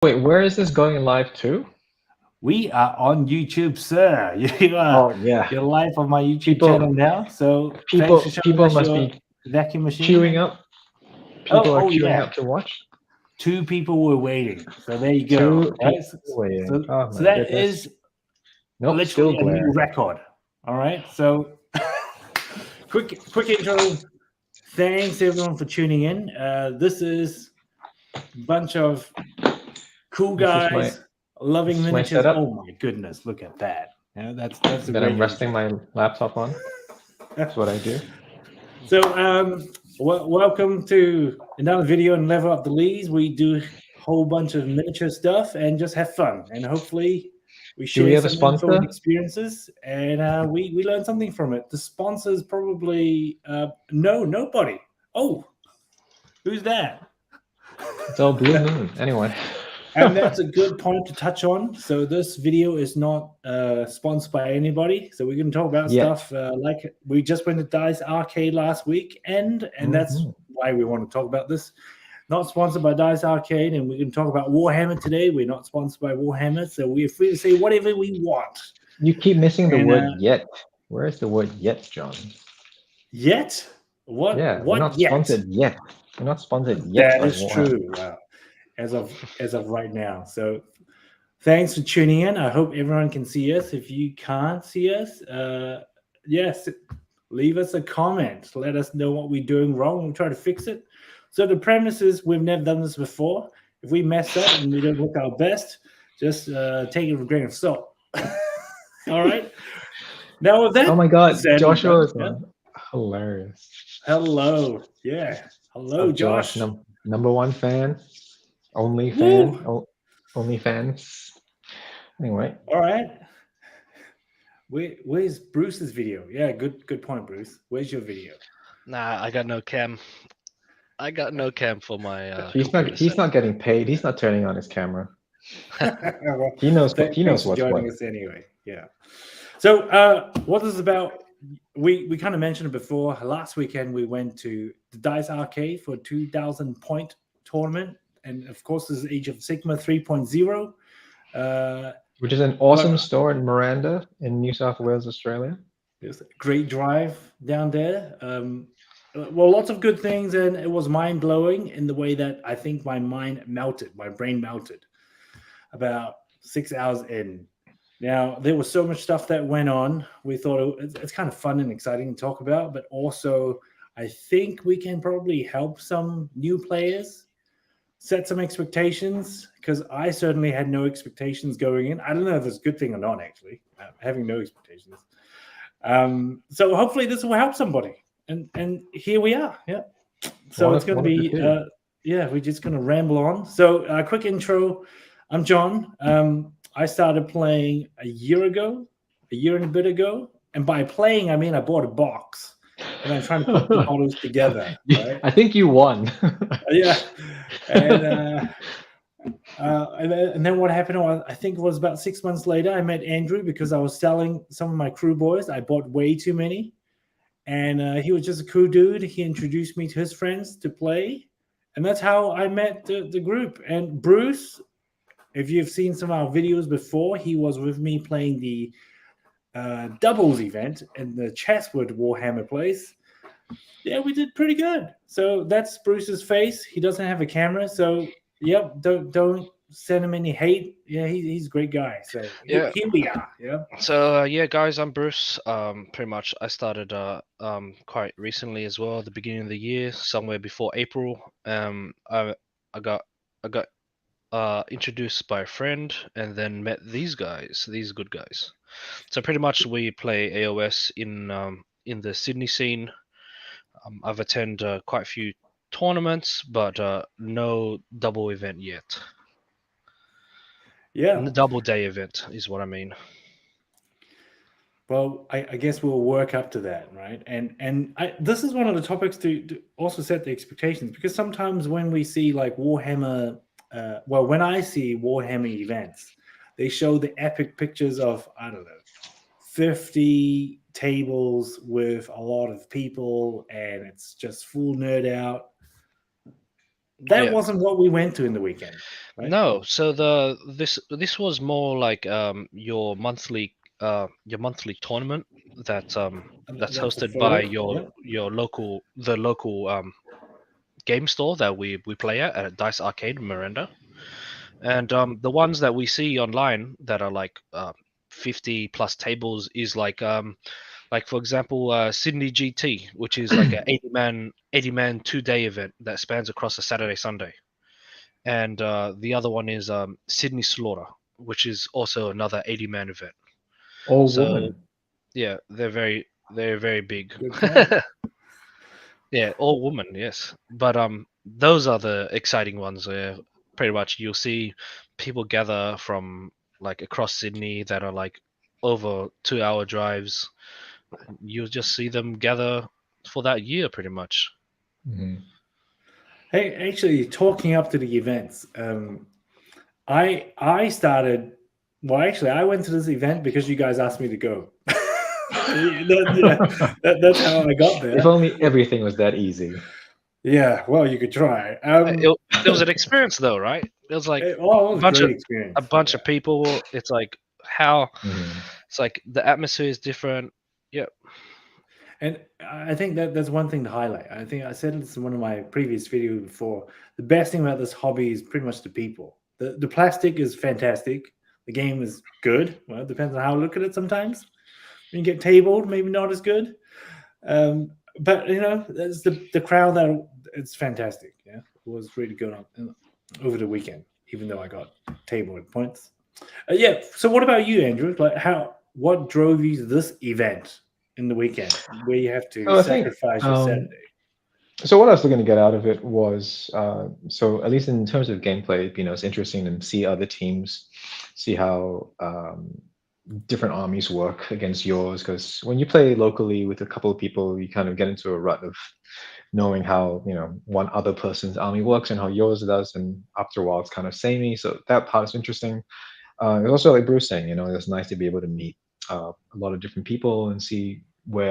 Wait, where is this going live to? We are on YouTube, sir. Oh yeah, You're live on my YouTube people, channel now. So thanks for people, showing people us must your be vacuum machine. queuing up. People are Oh queuing yeah. up to watch. 2 people were waiting. So there you go. Two Right. people waiting. So, Oh so my that goodness. is Nope, still literally a new glare. record. All right. So quick intro. Thanks everyone for tuning in. This is a bunch of cool This is my guys loving this is my miniatures. setup Oh my goodness, look at that. Yeah, that's a that great I'm resting intro. my laptop on. That's what I do. So, welcome to another video and Level Up the Leads. We do a whole bunch of miniature stuff and just have fun. And hopefully, we Do we share have a some info and sponsor? experiences, and we learn something from it. The sponsors probably nobody. Oh, who's that? It's all Blue Moon. Anyway. And that's a good point to touch on. So this video is not sponsored by anybody. So we're going to talk about Yet. stuff like we just went to Dice Arcade last week, and that's Mhm. why we want to talk about this. Not sponsored by Dice Arcade, and we're going to talk about Warhammer today. We're not sponsored by Warhammer, so we're free to say whatever we want. You keep missing the And word yet. Where is the word yet, John? yet, what Yeah, we're what not yet? sponsored yet. We're not sponsored yet That by is Warhammer. true. As of right now. So thanks for tuning in. I hope everyone can see us. If you can't see us, yes, leave us a comment. Let us know what we're doing wrong. We'll try to fix it. So the premise is we've never done this before. If we mess up and we don't look our best, just take it with a grain of salt. All right. Now with Oh that my God, said and Joshua done, is yeah. on. Hilarious. Hello. Yeah. Hello, What's up, Josh? Josh. Number one fan, only fan, Woo. only fans. Anyway, All right. Where's Bruce's video? Yeah, good point, Bruce. Where's your video? Nah, I got no cam. I got no cam for my he's not computer he's setup. not getting paid. He's not turning on his camera. Well, He knows he thanks knows for what's what. joining us anyway. Yeah. So, what this is about? We kind of mentioned it before. Last weekend we went to the Dice Arcade for a 2,000 point tournament, and of course, this is Age of Sigma 3.0. Which is an But awesome store in Miranda in New South Wales, Australia. It's a great drive down there. Well, lots of good things, and it was mind blowing in the way that I think my brain melted about 6 hours in. Now, there was so much stuff that went on. We thought it's kind of fun and exciting to talk about, but also I think we can probably help some new players set some expectations because I certainly had no expectations going in. I don't know if it's a good thing or not, actually, having no expectations. So hopefully this will help somebody. And here we are. Yeah. So it's going to One of the be two. yeah, we're just going to ramble on. So quick intro. I'm John. I started playing a year and a bit ago. And by playing, I mean I bought a box and I'm trying to put the models together. Right? I think you won. Yeah. And and then what happened was, I think it was about 6 months later, I met Andrew because I was selling some of my crew boys. I bought way too many. And he was just a cool dude. He introduced me to his friends to play. And that's how I met the group. And Bruce, if you've seen some of our videos before, he was with me playing the doubles event in the Chatswood Warhammer place. Yeah, we did pretty good. So that's Bruce's face. He doesn't have a camera, so yep. Don't send him any hate. Yeah, he's a great guy. So Yeah. here we are. Yeah. So yeah, guys, I'm Bruce. Pretty much, I started quite recently as well, at the beginning of the year, somewhere before April. I got I got introduced by a friend, and then met these guys, these good guys. So pretty much, we play AOS in the Sydney scene. I've attended quite a few tournaments, but no double event yet. Yeah. Double day event is what I mean. Well, I guess we'll work up to that, right? And this is one of the topics to also set the expectations because sometimes when we see like Warhammer, well, when I see Warhammer events, they show the epic pictures of I don't know 50 tables with a lot of people, and it's just full nerd out. That Yeah. wasn't what we went to in the weekend, right? No, so this was more like your monthly tournament that's That's a hosted photo. by Yeah. your local game store that we play at Dice Arcade in Miranda. And the ones that we see online that are like 50 plus tables is like for example Sydney GT, which is like a 80 man 2 day event that spans across a Saturday Sunday. And the other one is Sydney Slaughter, which is also another 80 man event. All So woman. yeah, they're very big. Good crowd. Yeah, all women, yes. But those are the exciting ones where pretty much you'll see people gather from like across Sydney that are like over 2 hour drives. You'll just see them gather for that year pretty much. Mhm. Hey, actually, talking up to the events, I started. Well, actually, I went to this event because you guys asked me to go. That's how I got If there. only everything was that easy. Yeah, well, you could try. It was an experience though, right? It was like It was a bunch great of experience. a bunch Yeah. of people. It's like how Mhm. it's like the atmosphere is different. Yeah. And I think that's one thing to highlight. I think I said this in one of my previous videos before. The best thing about this hobby is pretty much the people. The plastic is fantastic. The game is good. Well, it depends on how you look at it sometimes. When you get tabled, maybe not as good. But that's the crowd that it's fantastic. Yeah, it was really good over the weekend, even though I got tabled at points. Yeah. So what about you, Andrew? Like what drove you to this event in the weekend where you have to So I think sacrifice your Saturday? so what I was looking to get out of it was so at least in terms of gameplay, it's interesting to see other teams, see how different armies work against yours. Because when you play locally with a couple of people, you kind of get into a rut of knowing how one other person's army works and how yours does, and after a while it's kind of samey. So that part is interesting. It's also like Bruce saying, it's nice to be able to meet a lot of different people and see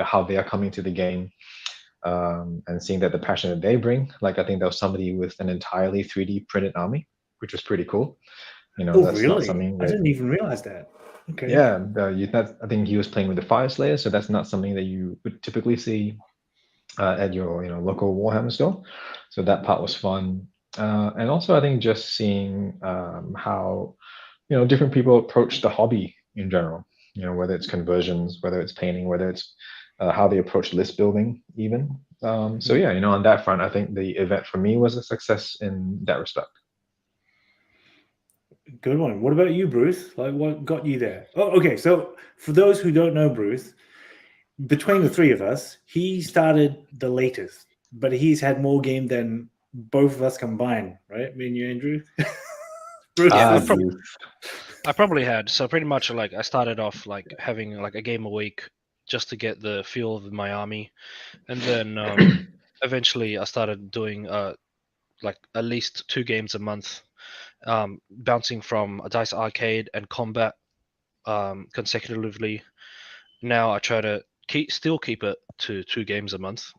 how they are coming to the game, and seeing that the passion that they bring. Like I think there was somebody with an entirely 3D printed army, which was pretty cool. Oh, That's not really? something I that didn't even realize that. Okay. yeah, I think he was playing with the Fire Slayer, so that's not something that you would typically see at your local Warhammer store. So that part was fun, and also I think just seeing how different people approach the hobby in general. Whether it's conversions, whether it's painting, whether it's how they approach list building, even. So yeah, on that front, I think the event for me was a success in that respect. Good one. What about you, Bruce? Like, what got you there? Oh, okay. So, for those who don't know Bruce, between the three of us, he started the latest, but he's had more game than both of us combined, right? Me and you, Andrew. Bruce Yeah, is- I probably had. So pretty much like I started off like having like a game a week just to get the feel of my army, and then eventually I started doing like at least 2 games a month, bouncing from a Dice Arcade and Combat consecutively. Now I try to still keep it to 2 games a month.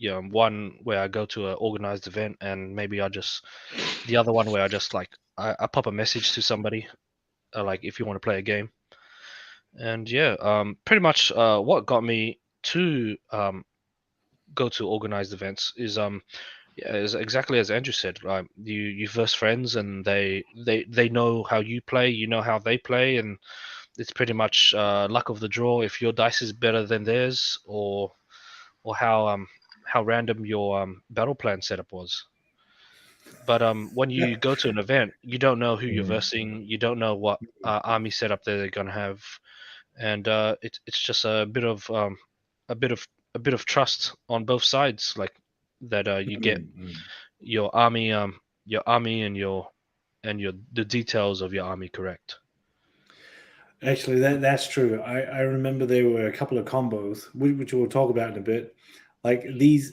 One where I go to an organized event, and maybe the other one where I just like I pop a message to somebody, like if you want to play a game. And yeah, pretty much what got me to go to organized events is yeah, is exactly as Andrew said. Right, you verse friends, and they know how you play, you know how they play, and it's pretty much luck of the draw if your dice is better than theirs, or how random your battle plan setup was. But when you go to an event, you don't know who you're Mhm. versing, you don't know what army setup they're gonna have, and it's just a bit of a bit of trust on both sides, like that you get your army and your the details of your army correct. Actually, that's true. I remember there were a couple of combos, which we'll talk about in a bit. Like these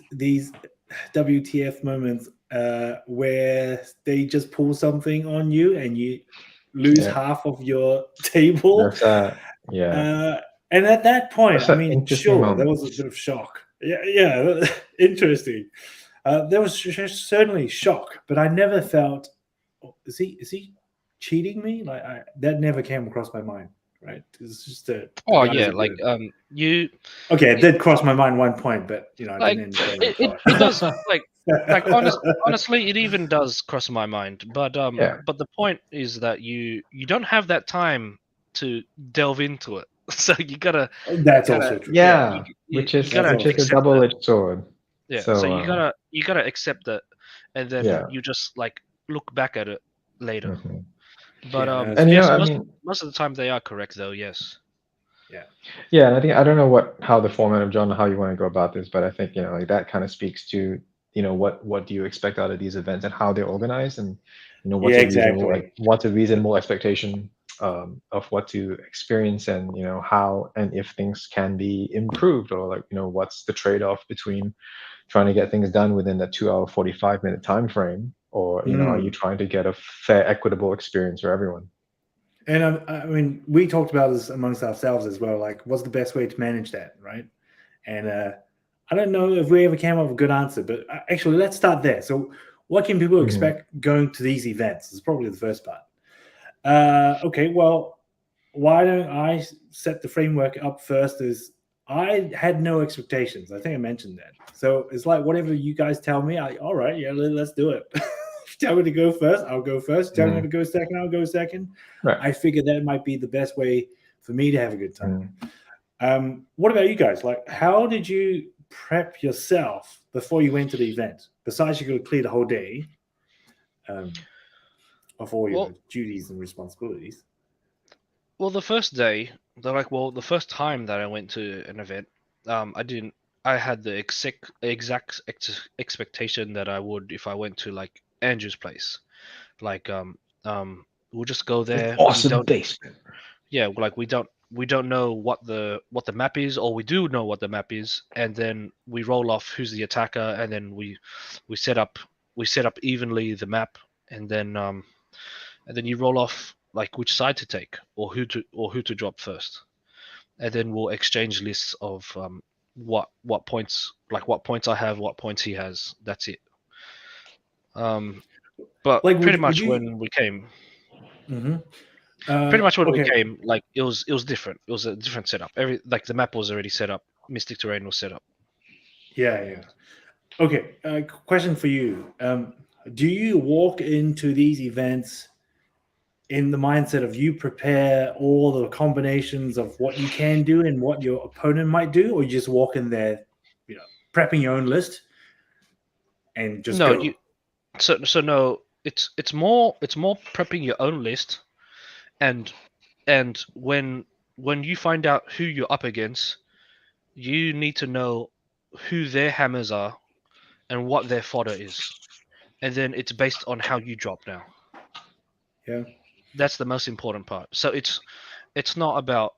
WTF moments where they just pull something on you and you lose Yeah. half of your table. Yeah. And at that point, That's I an mean, interesting sure, there moment. was a bit of shock. Yeah, interesting. There was certainly shock, but I never felt, oh, is he cheating me? Like that never came across my mind. Right? It's just the Oh guys yeah, are like good. you Okay, it did cross my mind one point, but I like didn't entertain the it does thought. honestly, it even does cross my mind. Yeah. But the point is that you don't have that time to delve into it. So That's gotta also true. Yeah, you Yeah, you, which you is that's gotta which is also a true. accept that. double-edged sword. Yeah. So So you gotta accept that, and then yeah. you just like look back at it later. Mhm. But Yeah, no, that's And true. yes, I mean, most of the time they are correct though. Yes. Yeah. yeah, and I think I don't know how the format of John, how you want to go about this, but I think like that kind of speaks to what do you expect out of these events and how they're organized, and Yeah, exactly. what's a reasonable expectation of what to experience, and how and if things can be improved, or like what's the trade-off between trying to get things done within the 2 hour 45-minute time frame, or are you Hmm. trying to get a fair, equitable experience for everyone? And I mean, we talked about this amongst ourselves as well. Like, what's the best way to manage that, right? And I don't know if we ever came up with a good answer, but actually, let's start there. So, what can people Mhm. expect going to these events? Is probably the first part. Okay, well, why don't I set the framework up first? Is I had no expectations. I think I mentioned that. So it's like whatever you guys tell me. All right, yeah, let's do it. Tell me to go first, I'll go first. Tell me Mhm. to go second, I'll go second. Right. I figured that might be the best way for me to have a good time. Mhm. What about you guys? Like, how did you prep yourself before you went to the event? Besides, you got to clear the whole day um, of all your Well, duties and responsibilities. the first day, the first time that I went to an event, I didn't. I had the exact expectation that I would if I went to like Andrew's place. Like, we'll just go An there. We awesome don't. basement. Yeah, like we don't know what the map is, or we do know what the map is, and then we roll off who's the attacker, and then we set up evenly the map, and then you roll off like which side to take, or who to drop first, and then we'll exchange lists of what points, like what points I have, what points he has. That's it. Um, but Like, would you? Mhm. pretty much when we Okay, came, like it was different. It was a different setup. Like the map was already set up. Mystic terrain was set up. yeah, yeah. Okay, question for you. Do you walk into these events in the mindset of you prepare all the combinations of what you can do and what your opponent might do, or you just walk in there, prepping your own list and just No, go? you so no. It's more prepping your own list, and when you find out who you're up against, you need to know who their hammers are and what their fodder is, and then it's based on how you drop now. Yeah. That's the most important part. So it's not about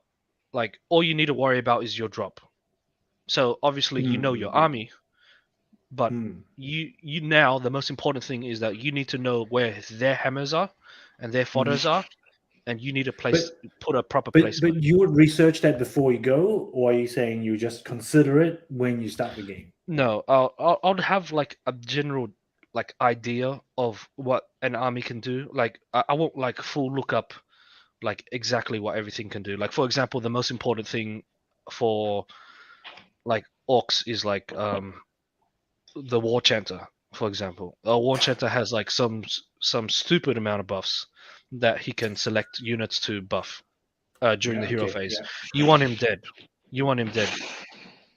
like all you need to worry about is your drop. So obviously you know your Mm-hmm. army, but you now the most important thing is that you need to know where their hammers are and their fodders are, and you need to But put a proper but placement. you would research that before you go, or are you saying you just consider it when you start the game? No, I'll have like a general like idea of what an army can do. Like I won't like full look up like exactly what everything can do. Like for example, the most important thing for like orcs is like the war chanter, for example. A war chanter has like some stupid amount of buffs that he can select units to buff during Yeah. the hero Okay. phase. Yeah. You want him dead. You want him dead.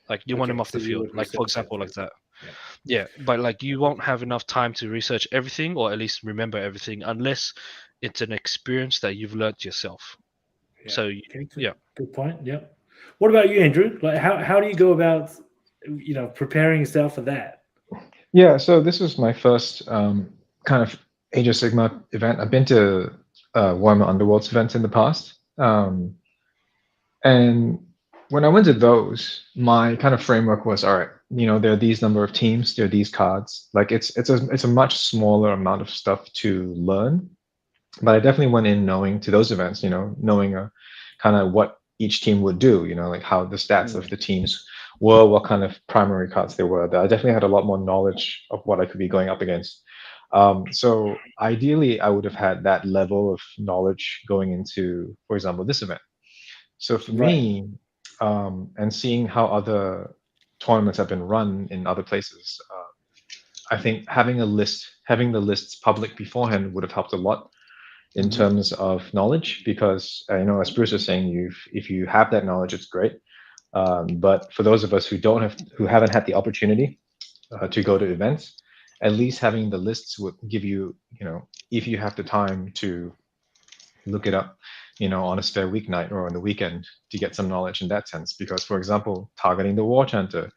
Like you want him Okay. off So the you field. would Like for research that example, like first. that. Yeah. Yeah, but like you won't have enough time to research everything, or at least remember everything, unless it's an experience that you've learnt yourself. Yeah. So Okay. Good. yeah. Good point. Yeah. What about you, Andrew? Like, how do you go about, preparing yourself for that? Yeah, so this was my first kind of Age of Sigma event. I've been to Warhammer Underworlds events in the past, and when I went to those, my kind of framework was, all right, there are these number of teams, there are these cards. Like it's a much smaller amount of stuff to learn, but I definitely went in knowing to those events, knowing kind of what each team would do, like how the stats of the teams were, what kind of primary cards they were. I definitely had a lot more knowledge of what I could be going up against. So ideally, I would have had that level of knowledge going into, for example, this event. So for Right. me, and seeing how other tournaments have been run in other places, I think having the lists public beforehand would have helped a lot in Mhm. terms of knowledge, because as Bruce was saying, if you have that knowledge, it's great. But for those of us who haven't had the opportunity to go to events, at least having the lists would give you, if you have the time to look it up, on a spare weeknight or on the weekend, to get some knowledge in that sense. Because, for example, targeting the War Chanter,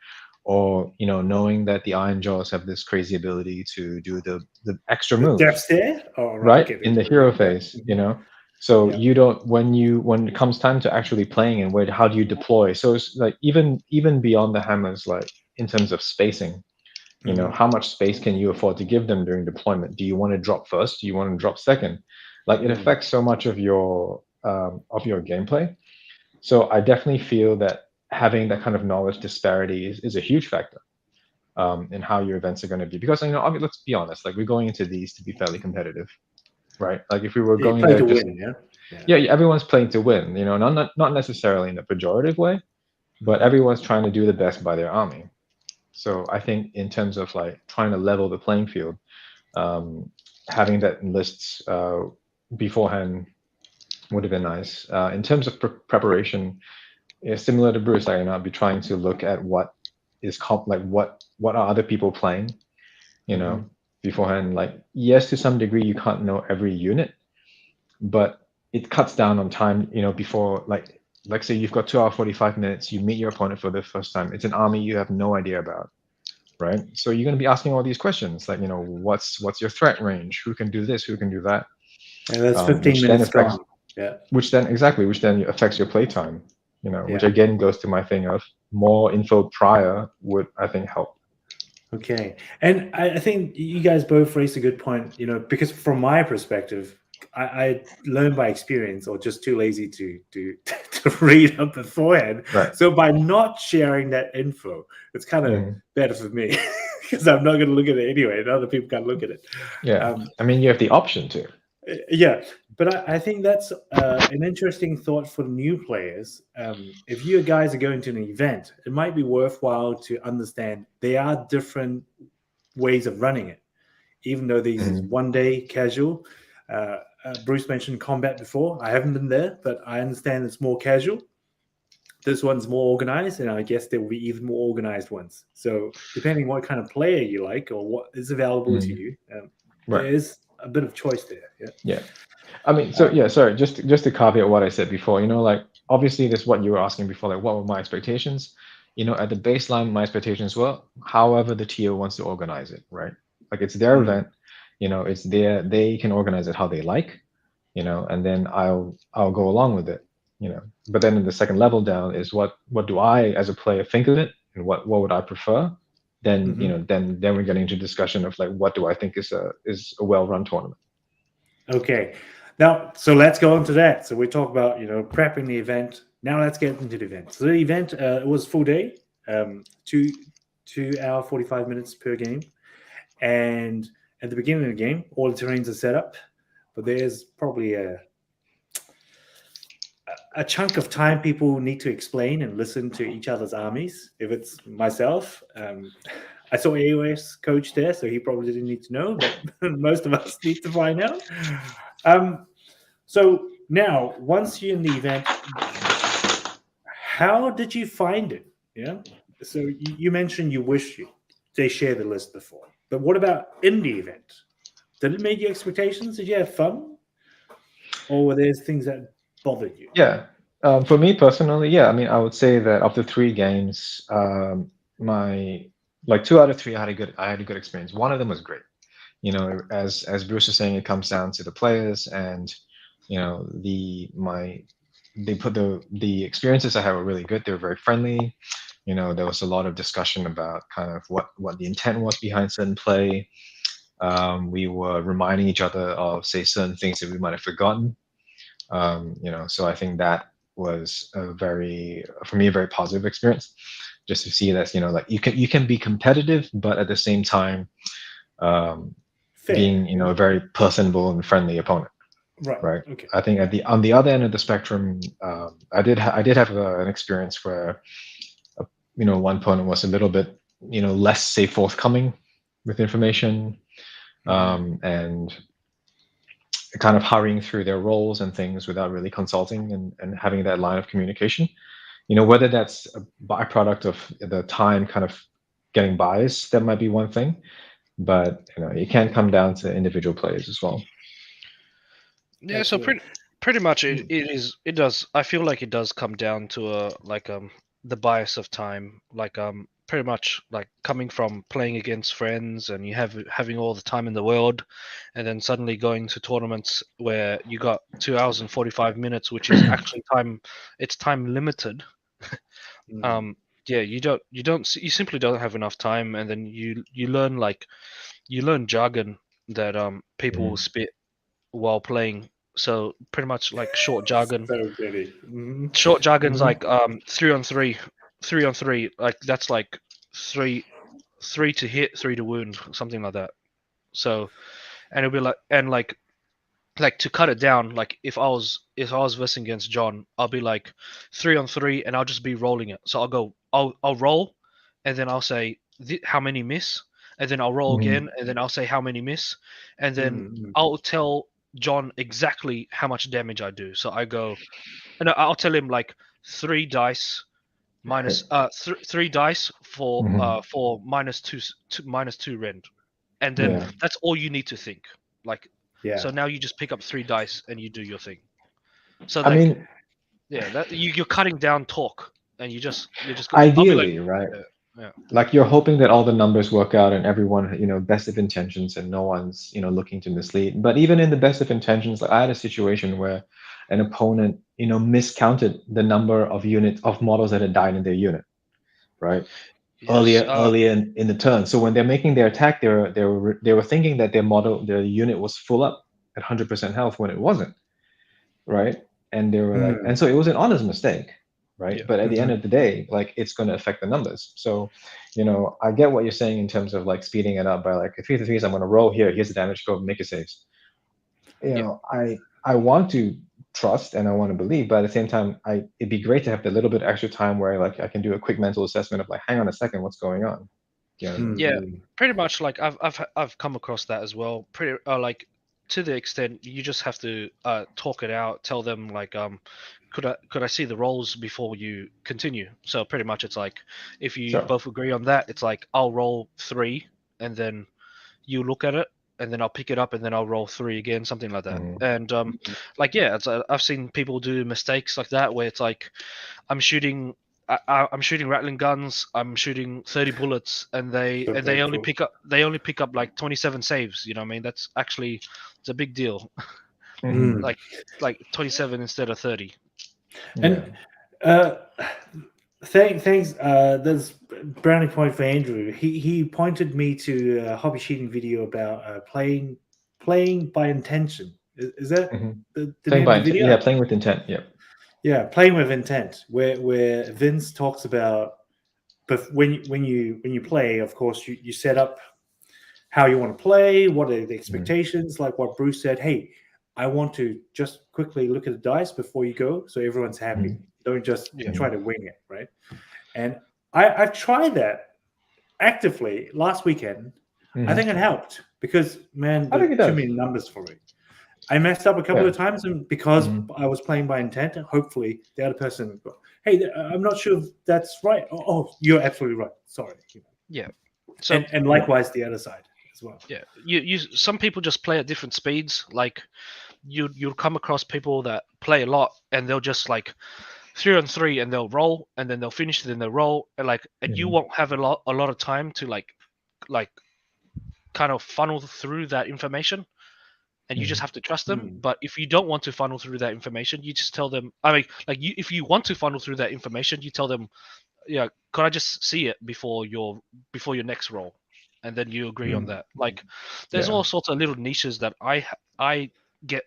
or knowing that the Iron Jaws have this crazy ability to do the extra The move, depth stare. Oh, right. right, Okay. in the Yeah. hero phase, Mhm. so Yeah. you don't, when it comes time to actually playing, and where, how do you deploy? So it's like, even beyond the hammers, like in terms of spacing, Mhm. how much space can you afford to give them during deployment? Do you want to drop first? Do you want to drop second? Like, it Mm. affects so much of your gameplay. So I definitely feel that having that kind of knowledge disparity is a huge factor in how your events are going to be. Because I mean, let's be honest, like, we're going into these to be fairly competitive, right? Like, if we were You going play there to just, win. Yeah. Yeah. yeah, everyone's playing to win, not necessarily in a pejorative way, but Mhm. everyone's trying to do the best by their army. So I think, in terms of like trying to level the playing field, um, having that in lists beforehand would have been nice. In terms of preparation, similar to Bruce, I'd be trying to look at what is like what are other people playing, you know, Mhm. beforehand. Like, yes, to some degree, you can't know every unit, but it cuts down on time. Before, like say you've got 2 hour 45 minutes, you meet your opponent for the first time. It's an army you have no idea about, right? So you're going to be asking all these questions, like, what's your threat range? Who can do this? Who can do that? And that's 15 Which then minutes affects, gone. Yeah. which then affects your playtime. Which Yeah. again goes to my thing of more info prior would, I think, help. Okay. And I think you guys both raised a good point, because from my perspective, I learned by experience, or just too lazy to to read up beforehand. Right. So by not sharing that info, it's kind of Mhm. better for me because I'm not going to look at it anyway, and other people can look at it. Yeah. Um, I mean, you have the option to. yeah, but I think that's an interesting thought for new players. If you guys are going to an event, it might be worthwhile to understand there are different ways of running it, even though these is Mhm. 1 day casual. Bruce mentioned combat before. I haven't been there, but I understand it's more casual. This one's more organized, and I guess there will be even more organized ones. So, depending what kind of player you like or what is available to Mhm. you, Right. there is a bit of choice there. Yeah. Yeah. I mean, so Um, yeah, sorry, just to caveat what I said before, like, obviously this is what you were asking before, like, what were my expectations? At the baseline, my expectations were however the TO wants to organize it, right? Like, it's their mm, event, they can organize it how they like, and then I'll go along with it, But then in the second level down is what do I as a player think of it, and what would I prefer? Then mhm. then we're getting into discussion of like, what do I think is a well-run tournament. Okay. Now, so let's go on to that. So we talk about prepping the event. Now let's get into the event. So the event it was full day, 2 hour 45 minutes per game, and at the beginning of the game, all the terrains are set up, but there's probably a chunk of time people need to explain and listen to each other's armies. If it's myself, I saw AOS coach there, so he probably didn't need to know, but most of us need to find out. Um, so now, once you're in the event, how did you find it? Yeah. So you mentioned you wish they share the list before, but what about in the event? Did it meet your expectations? Did you have fun, or were there things that bothered you? Yeah. For me personally, yeah. I mean, I would say that of the 3 games, my like 2 out of 3, I had a good experience. One of them was great. As Bruce was saying, it comes down to the players, and they put the experiences I had were really good. They were very friendly. There was a lot of discussion about kind of what the intent was behind certain play. We were reminding each other of, say, certain things that we might have forgotten. So I think that was for me, a very positive experience. just to see that like you can be competitive, but at the same time Fair. being a very personable and friendly opponent, Right. right? Okay. I think on the other end of the spectrum, I did have an experience where one opponent was a little bit less say forthcoming with information, and kind of hurrying through their roles and things without really consulting and having that line of communication. Whether that's a byproduct of the time kind of getting biased, that might be one thing, but it can come down to individual players as well. Yeah, so Absolutely. pretty much it does. I feel like it does come down to the bias of time. Like pretty much like coming from playing against friends and you having all the time in the world, and then suddenly going to tournaments where you got 2 hours and 45 minutes, which is actually time. It's time limited. Yeah, you simply don't have enough time, and then you learn jargon that people will spit while playing. So pretty much like short jargon. So pretty. Short jargon's like 3 on 3, 3 on 3. Like that's like three to hit, three to wound, something like that. So and it'll be like to cut it down. Like if I was versing against John, I'll be like 3 on 3, and I'll just be rolling it. So I'll roll, and then I'll say how many miss, and then I'll roll again, and then I'll say how many miss, and then I'll tell John exactly how much damage I do. So I go, and I'll tell him like 3 dice minus three dice for minus two rend, and then Yeah. that's all you need to think. Like Yeah. so now you just pick up 3 dice and you do your thing. So I like mean, yeah, that you're cutting down talk, and you're just I'll be like ideally, right? yeah. Like you're hoping that all the numbers work out and everyone, best of intentions and no one's, looking to mislead. But even in the best of intentions, like I had a situation where an opponent, miscounted the number of units of models that had died in their unit, right? Yes. Earlier in the turn. So when they're making their attack, they were thinking that their unit was full up at 100% health when it wasn't, right? And they were like, and so it was an honest mistake, right? Yeah. But at the end of the day, like it's going to affect the numbers. So, I get what you're saying in terms of like speeding it up by like 3 to 3s. I'm going to roll here. Here's the damage. Go make your saves. I want to trust and I want to believe, but at the same time, it'd be great to have the little bit extra time where like I can do a quick mental assessment of like, hang on a second, what's going on? Yeah, pretty much like I've come across that as well. Pretty like to the extent you just have to talk it out, tell them like could I see the rolls before you continue? So pretty much it's like if you Sure. both agree on that, it's like I'll roll 3 and then you look at it and then I'll pick it up and then I'll roll 3 again, something like that. And like yeah, I've seen people do mistakes like that where it's like I'm shooting I'm shooting rattling guns. I'm shooting 30 bullets, and they only pick up like 27 saves. You know what I mean? That's actually it's a big deal. like 27 instead of 30. And thanks. There's brownie point for Andrew. He pointed me to a hobby shooting video about playing by intention. Is that the playing name of the video? Yeah, playing with intent. Yeah. Yeah, playing with intent, where Vince talks about, but when you play, of course, you set up how you want to play, what are the expectations, like what Bruce said. Hey, I want to just quickly look at the dice before you go, so everyone's happy. Don't just try to wing it, right? And I've tried that actively last weekend. I think it helped because man, I think it too does. many numbers for me. I messed up a couple of times, and because I was playing by intent, hopefully the other person, hey, I'm not sure if that's right. Oh, you're absolutely right. Sorry. Yeah. So and likewise the other side as well. Yeah, you some people just play at different speeds. Like you'll come across people that play a lot and they'll just like 3 on 3 and they'll roll and then they'll finish it and they'll roll and you won't have a lot of time to like kind of funnel through that information. And you just have to trust them. But if you don't want to funnel through that information, you just tell them. I mean, like if you want to funnel through that information, you tell them, "Yeah, could I just see it before your next roll?" And then you agree on that. Like, there's all sorts of little niches that I get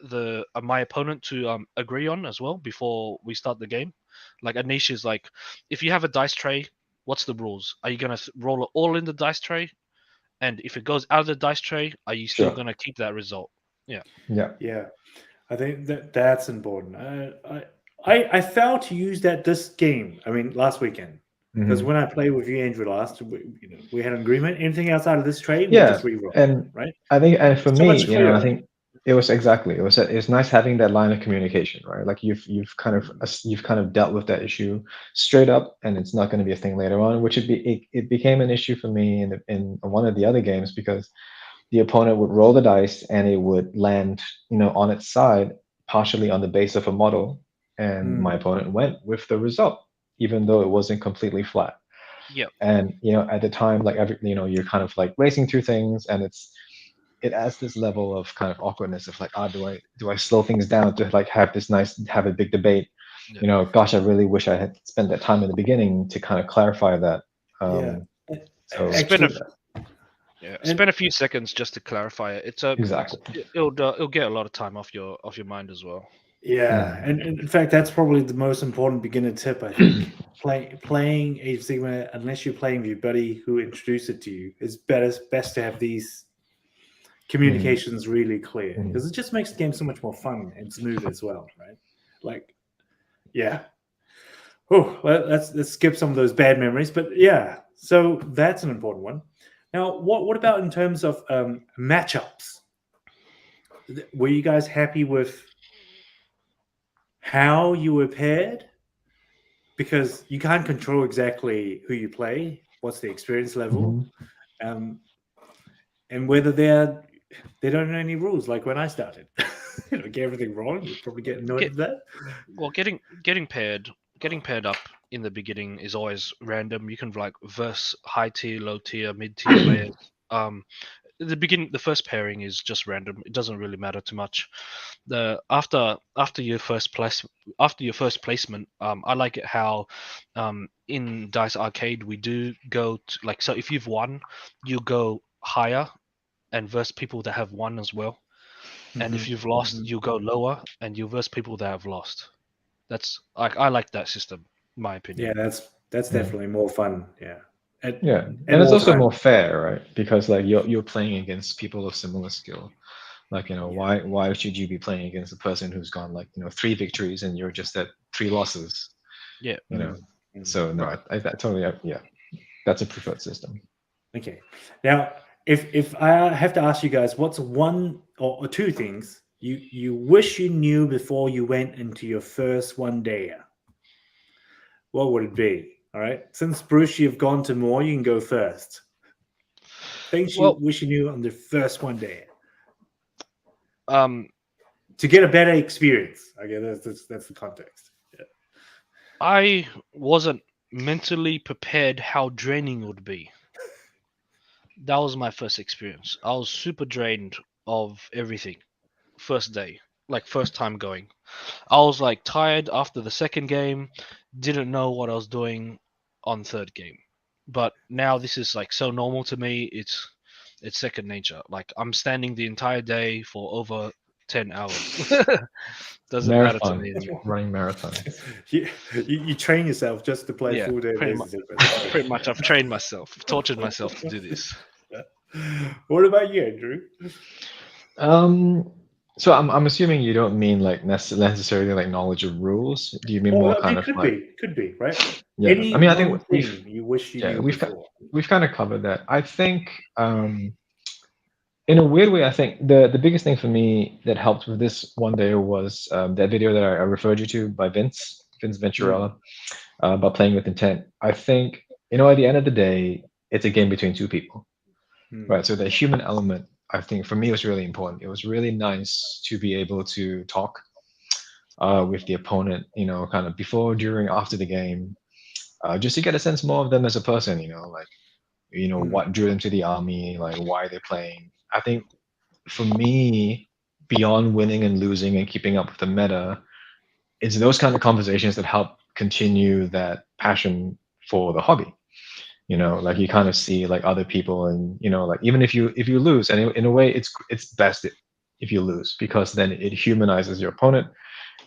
my opponent to agree on as well before we start the game. Like a niche is like if you have a dice tray what's the rules? Are you gonna roll it all in the dice tray? And if it goes out of the dice tray, are you still Sure. gonna keep that result? Yeah. Yeah. Yeah, I think that's important. I failed to use that this game. I mean, last weekend, because Mhm. when I played with you, Andrew, last, we had an agreement. Anything outside of this trade, we Yeah, just re-roll, and right? I think, and for It's so me, much I clearer. think it's nice having that line of communication, right? Like you've kind of you've kind of dealt with that issue straight up, and it's not going to be a thing later on, which it became an issue for me in one of the other games because the opponent would roll the dice and it would land, on its side, partially on the base of a model, and my Mm, opponent went with the result, even though it wasn't completely flat. Yep. And at the time, like you're kind of like racing through things, and it adds this level of kind of awkwardness of like, do I slow things down to like have a big debate? Yep. Gosh, I really wish I had spent that time in the beginning to kind of clarify that. yeah, So Spend a actually, and spend a few seconds just to clarify it. exactly. It'll get a lot of time off your mind as well. yeah, Mhm. and in fact, that's probably the most important beginner tip. I think playing Age of Sigma, unless you're playing with your buddy who introduced it to you, it's best to have these Mhm. communications really clear Mhm. because it just makes the game so much more fun and smooth as well, right? Like, yeah. Oh, let's skip some of those bad memories, but yeah. So that's an important one. Now, what about in terms of matchups? Were you guys happy with how you were paired? Because you can't control exactly who you play, what's the experience level, Mhm. um, and whether they don't know any rules. Like when I started, get everything wrong, you'd probably get annoyed Get with that. well, getting paired up in the beginning is always random. You can like verse high tier, low tier, mid tier players. Um, the first pairing is just random. It doesn't really matter too much. The after your first placement, I like it how in Dice Arcade we do go to, like, so if you've won, you go higher and verse people that have won as well. And if Mhm, you've lost, mhm. you go lower and you verse people that have lost. That's like, I like that system, in my Yeah, opinion. that's Mhm. definitely more fun. Yeah, Yeah, at and it's all also times. more fair, right? Because like you're playing against people of similar skill. Like, Yeah. why should you be playing against a person who's gone like, 3 victories and you're just at 3 losses? Yeah. You know. Mm, mm. So no, I totally, yeah, that's a preferred system. Okay. Now, if I have to ask you guys, what's one or two things you wish you knew before you went into your first one day? What would it be? All right. Since Bruce, you've gone to more, you can go first. Things you Well, wish you knew on the first one day um, to get a better experience. Okay, that's the context. Yeah. I wasn't mentally prepared how draining it would be. That was my first experience. I was super drained of everything. First day, like first time going. I was like tired after the second game, didn't know what I was doing on third game. But now this is like so normal to me. It's second nature. Like I'm standing the entire day for over 10 hours. Doesn't matter to Marathon, me anymore. running marathon. You train yourself just to play Yeah, full day pretty much. basis. That's good. Pretty much. I've trained myself, tortured myself to do this. What about you, Andrew? Um, so I'm assuming you don't mean like necessarily like knowledge of rules. Do you mean Oh, more I mean, kind of like, could be, right? yeah? I Any mean, I think one thing you wish you knew we've before. we've kind of covered that. I think in a weird way, I think the biggest thing for me that helped with this one day was that video that I referred you to by Vince Mm, Venturella, about playing with intent. I think, at the end of the day, it's a game between two people, mm, right? So the human element, I think, for me was really important. It was really nice to be able to talk with the opponent, kind of before, during, after the game, just to get a sense more of them as a person. Like, mm, what drew them to the army, like why they're playing. I think for me, beyond winning and losing and keeping up with the meta, it's those kind of conversations that help continue that passion for the hobby. Like you kind of see like other people, and like even if you lose, and in a way it's best if you lose, because then it humanizes your opponent.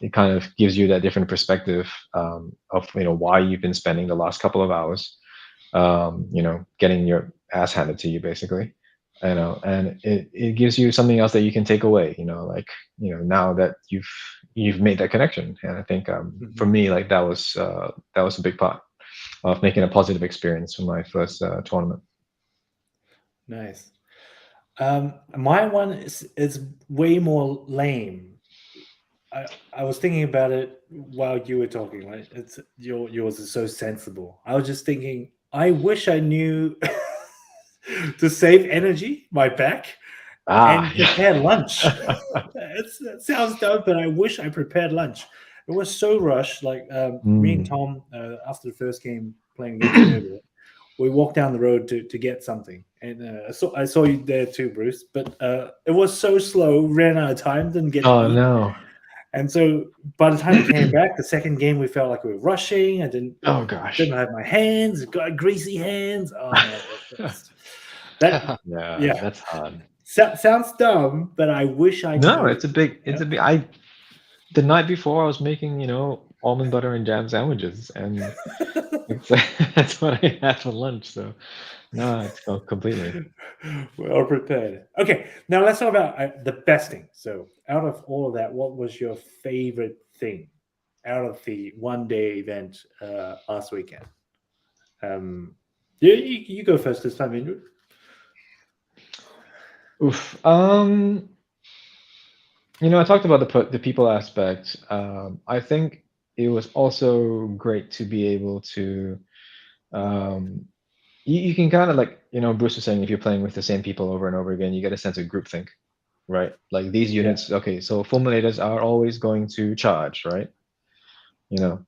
It kind of gives you that different perspective, of why you've been spending the last couple of hours. getting your ass handed to you basically. And it gives you something else that you can take away. Like now that you've made that connection, and I think for Mhm. me, like that was a big part of making a positive experience for my first tournament. Nice. My one is way more lame. I was thinking about it while you were talking. Like yours is so sensible. I was just thinking, I wish I knew to save energy, my back, Ah, and prepare lunch. yeah. It sounds dumb, but I wish I prepared lunch. It was so rushed. Like me and Mm. Tom, after the first game playing against Nurgle, we walked down the road to get something, and I saw you there too, Bruce. But it was so slow, ran out of time, didn't get to Oh eat, no. and so by the time we came back, the second game, we felt like we were rushing. I Oh gosh. didn't have my hands, got greasy hands. Oh man, that Yeah, yeah, that's hard. sounds dumb, but I wish I could No, do it's it. a big, You it's a big. The night before I was making, almond butter and jam sandwiches, and it's that's what I had for lunch. So no, it's completely. Well prepared. Okay, now let's talk about the best thing. So, out of all of that, what was your favorite thing out of the one day event last weekend? You go first this time, Andrew. Oof. I talked about the people aspect. I think it was also great to be able to. Um, you can kind of like, Bruce was saying, if you're playing with the same people over and over again, you get a sense of groupthink, right? Like these Yeah. units, okay, so fulminators are always going to charge, right? You know,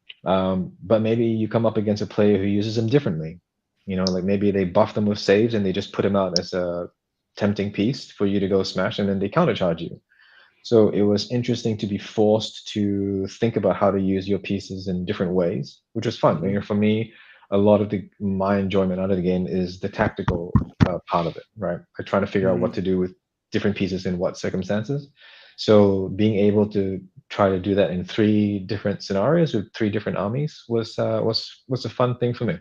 but maybe you come up against a player who uses them differently. Like maybe they buff them with saves and they just put him out as a tempting piece for you to go smash, and then they countercharge you. So it was interesting to be forced to think about how to use your pieces in different ways, which was fun. Mhm. For me, a lot of my enjoyment out of the game is the tactical part of it, right? I try to figure out what Mhm. to do with different pieces in what circumstances. So being able to try to do that in three different scenarios with three different armies was a fun thing for me.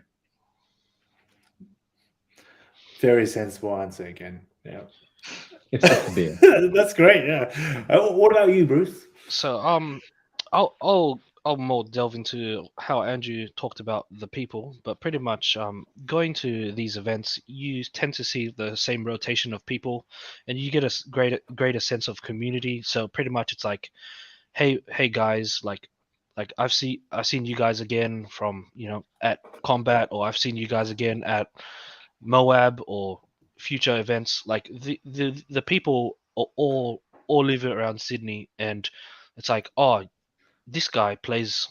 Very sensible answer again. Yeah. It's tough to be. That's great. Yeah. What about you, Bruce? So I'll more delve into how Andrew talked about the people, but pretty much going to these events, you tend to see the same rotation of people, and you get a greater sense of community. So pretty much it's like, hey guys, like I've seen you guys again from at combat, or I've seen you guys again at Moab or future events. Like the people are all live around Sydney, and it's like, oh, this guy plays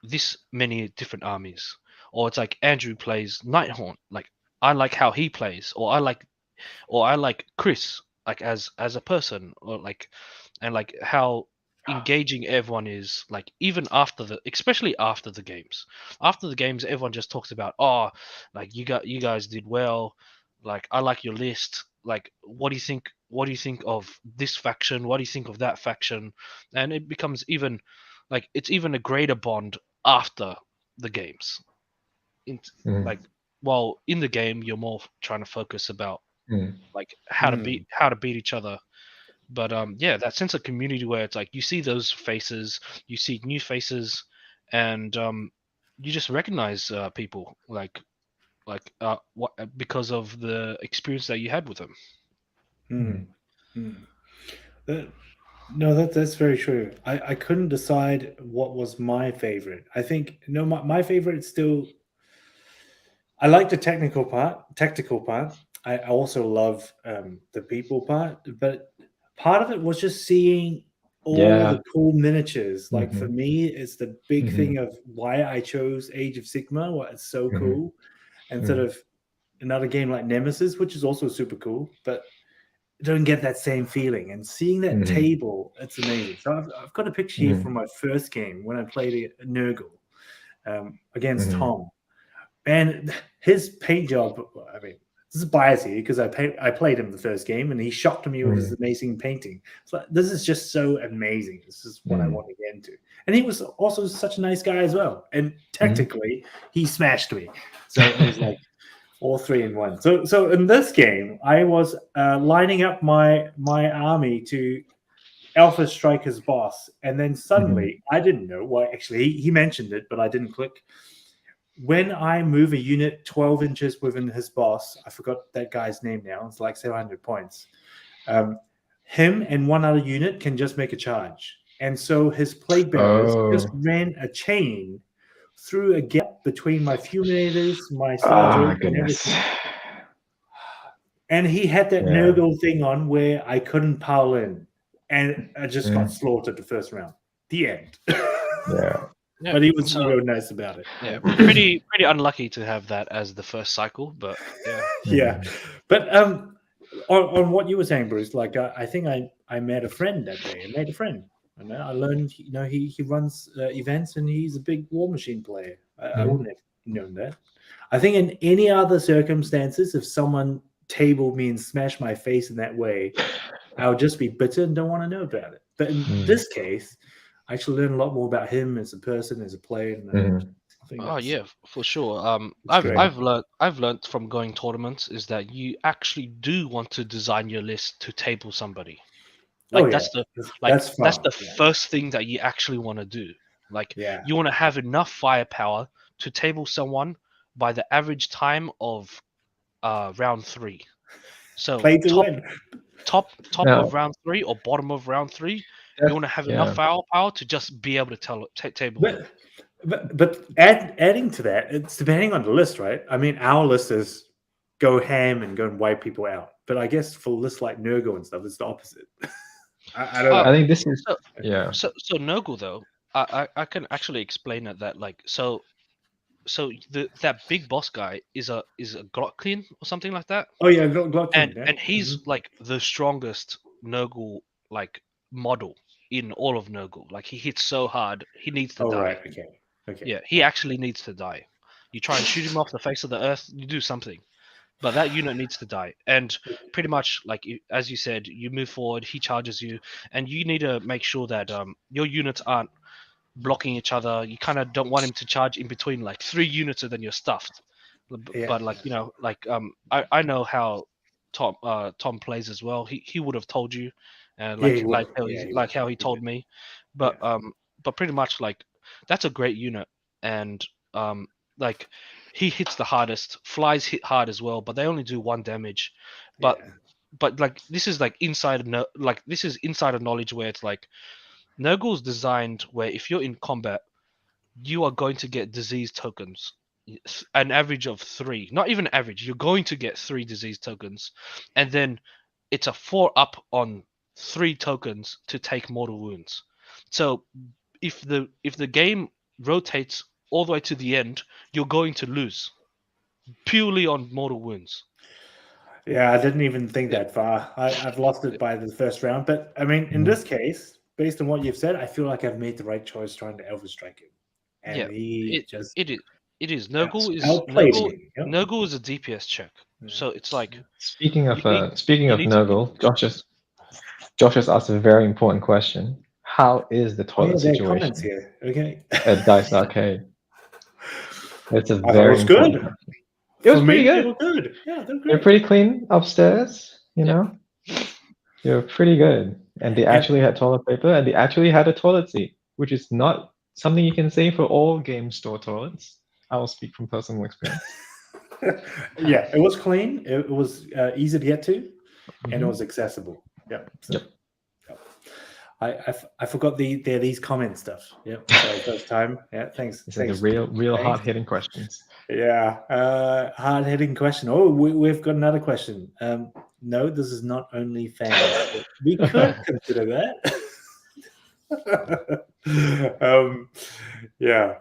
this many different armies, or it's like Andrew plays Nighthaunt. Like I like how he plays, or I like Chris, like as a person, or like, and like how engaging everyone is, like even after especially after the games everyone just talks about, oh, like you guys did well, like I like your list, like what do you think of this faction, what do you think of that faction, and it becomes even like it's even a greater bond after the games. In, Mhm, like while in the game you're more trying to focus about mhm, like Mm. how to beat each other. But yeah, that sense of community where it's like you see those faces, you see new faces, and you just recognize people what because of the experience that you had with them. Mm. mhm. Mm. Uh, no, that's very true. I couldn't decide what was my favorite. I think no, my favorite is still. I like the tactical part. I also love the people part, but part of it was just seeing all Yeah. the cool miniatures. Like for Hmm. me, it's the big Hmm. thing of why I chose Age of Sigma. Why it's so Hmm. cool instead Hmm. of another game like Nemesis, which is also super cool, but don't get that same feeling. And seeing that Hmm. table, it's amazing. So I've got a picture here from Hmm. my first game when I played a Nurgle against Hmm. Tom. And his paint job, I mean, this is biased here because I played him the first game and he shocked me with his Hmm. amazing painting. So this is just so amazing. This is what I Hmm. want to get into. And he was also such a nice guy as well. And Hmm. technically, he smashed me. So it was like, All 3-in-1. So in this game, I was lining up my army to Alpha strike his boss, and then suddenly I didn't know why. Actually, he mentioned it, but I didn't click. When I move a unit 12 inches within his boss, I forgot that guy's name now. It's like 700 points. Him and one other unit can just make a charge, and so his plague bearers just ran a chain through a gap between my fulminators, my sergeant, and goodness. everything. And he had that Nurgle thing on where I couldn't pile in, and I just got slaughtered the first round. The end. Yeah. But he was real nice about it. Yeah, pretty unlucky to have that as the first cycle, but yeah. Yeah. But on what you were saying, Bruce, like I think I met a friend that day. I made a friend. And I learned, he runs events and he's a big War Machine player. I wouldn't have known that. I think in any other circumstances, if someone tabled me and smashed my face in that way, I would just be bitter and don't want to know about it. But in this case, I actually learned a lot more about him as a person, as a player. And I think yeah, for sure. I've learned from going tournaments is that you actually do want to design your list to table somebody. Like that's the first thing that you actually want to do. Like you want to have enough firepower to table someone by the average time of round 3. So top of round 3 or bottom of round 3, you want to have enough firepower to just be able to table them. But adding to that, it's depending on the list, right? I mean, our list is go ham and go and wipe people out. But I guess for lists like Nurgle and stuff, it's the opposite. I don't know. I think this is So Nurgle though, I can actually explain it that like so that big boss guy is a Glockkin or something like that. Oh yeah, Glockkin. And he's like the strongest Nurgle like model in all of Nurgle. Like he hits so hard, he needs to die. Right. Okay. Yeah, he actually needs to die. You try and shoot him off the face of the earth, you do something. But that unit needs to die. And pretty much, like as you said, you move forward, he charges you, and you need to make sure that your units aren't blocking each other. You kind of don't want him to charge in between like 3 units and then you're stuffed. But like, I know how Tom plays as well. He would have told you, and like how he told me. But pretty much like that's a great unit, and like he hits the hardest. Flies hit hard as well, but they only do 1 damage. But like this is like insider knowledge where it's like Nurgle's designed where if you're in combat, you are going to get disease tokens, an average of 3. Not even average. You're going to get 3 disease tokens, and then it's a 4 up on 3 tokens to take mortal wounds. So if the game rotates all the way to the end, you're going to lose purely on mortal wounds. Yeah, I didn't even think that far. I've lost it by the first round. But I mean, in this case, based on what you've said, I feel like I've made the right choice trying to Elvis strike him. And it is. Nurgle is a DPS check. So it's like speaking of Nurgle, Josh has asked a very important question. How is the toilet situation here. Okay. at Dice Arcade? It's a I very thought it was good. It was pretty good. They were good. Yeah, they're They're pretty clean upstairs, you know. They're pretty good. And they actually had toilet paper, and they actually had a toilet seat, which is not something you can say for all game store toilets. I will speak from personal experience. Yeah, it was clean. It was easy to get to, and it was accessible. Yeah. So, I forgot these comment stuff. Yep. So first time. Yeah. Thanks. These are the real hard hitting questions. Yeah. Hard hitting question. Oh, we've got another question. No, this is not OnlyFans. We could consider that. Yeah.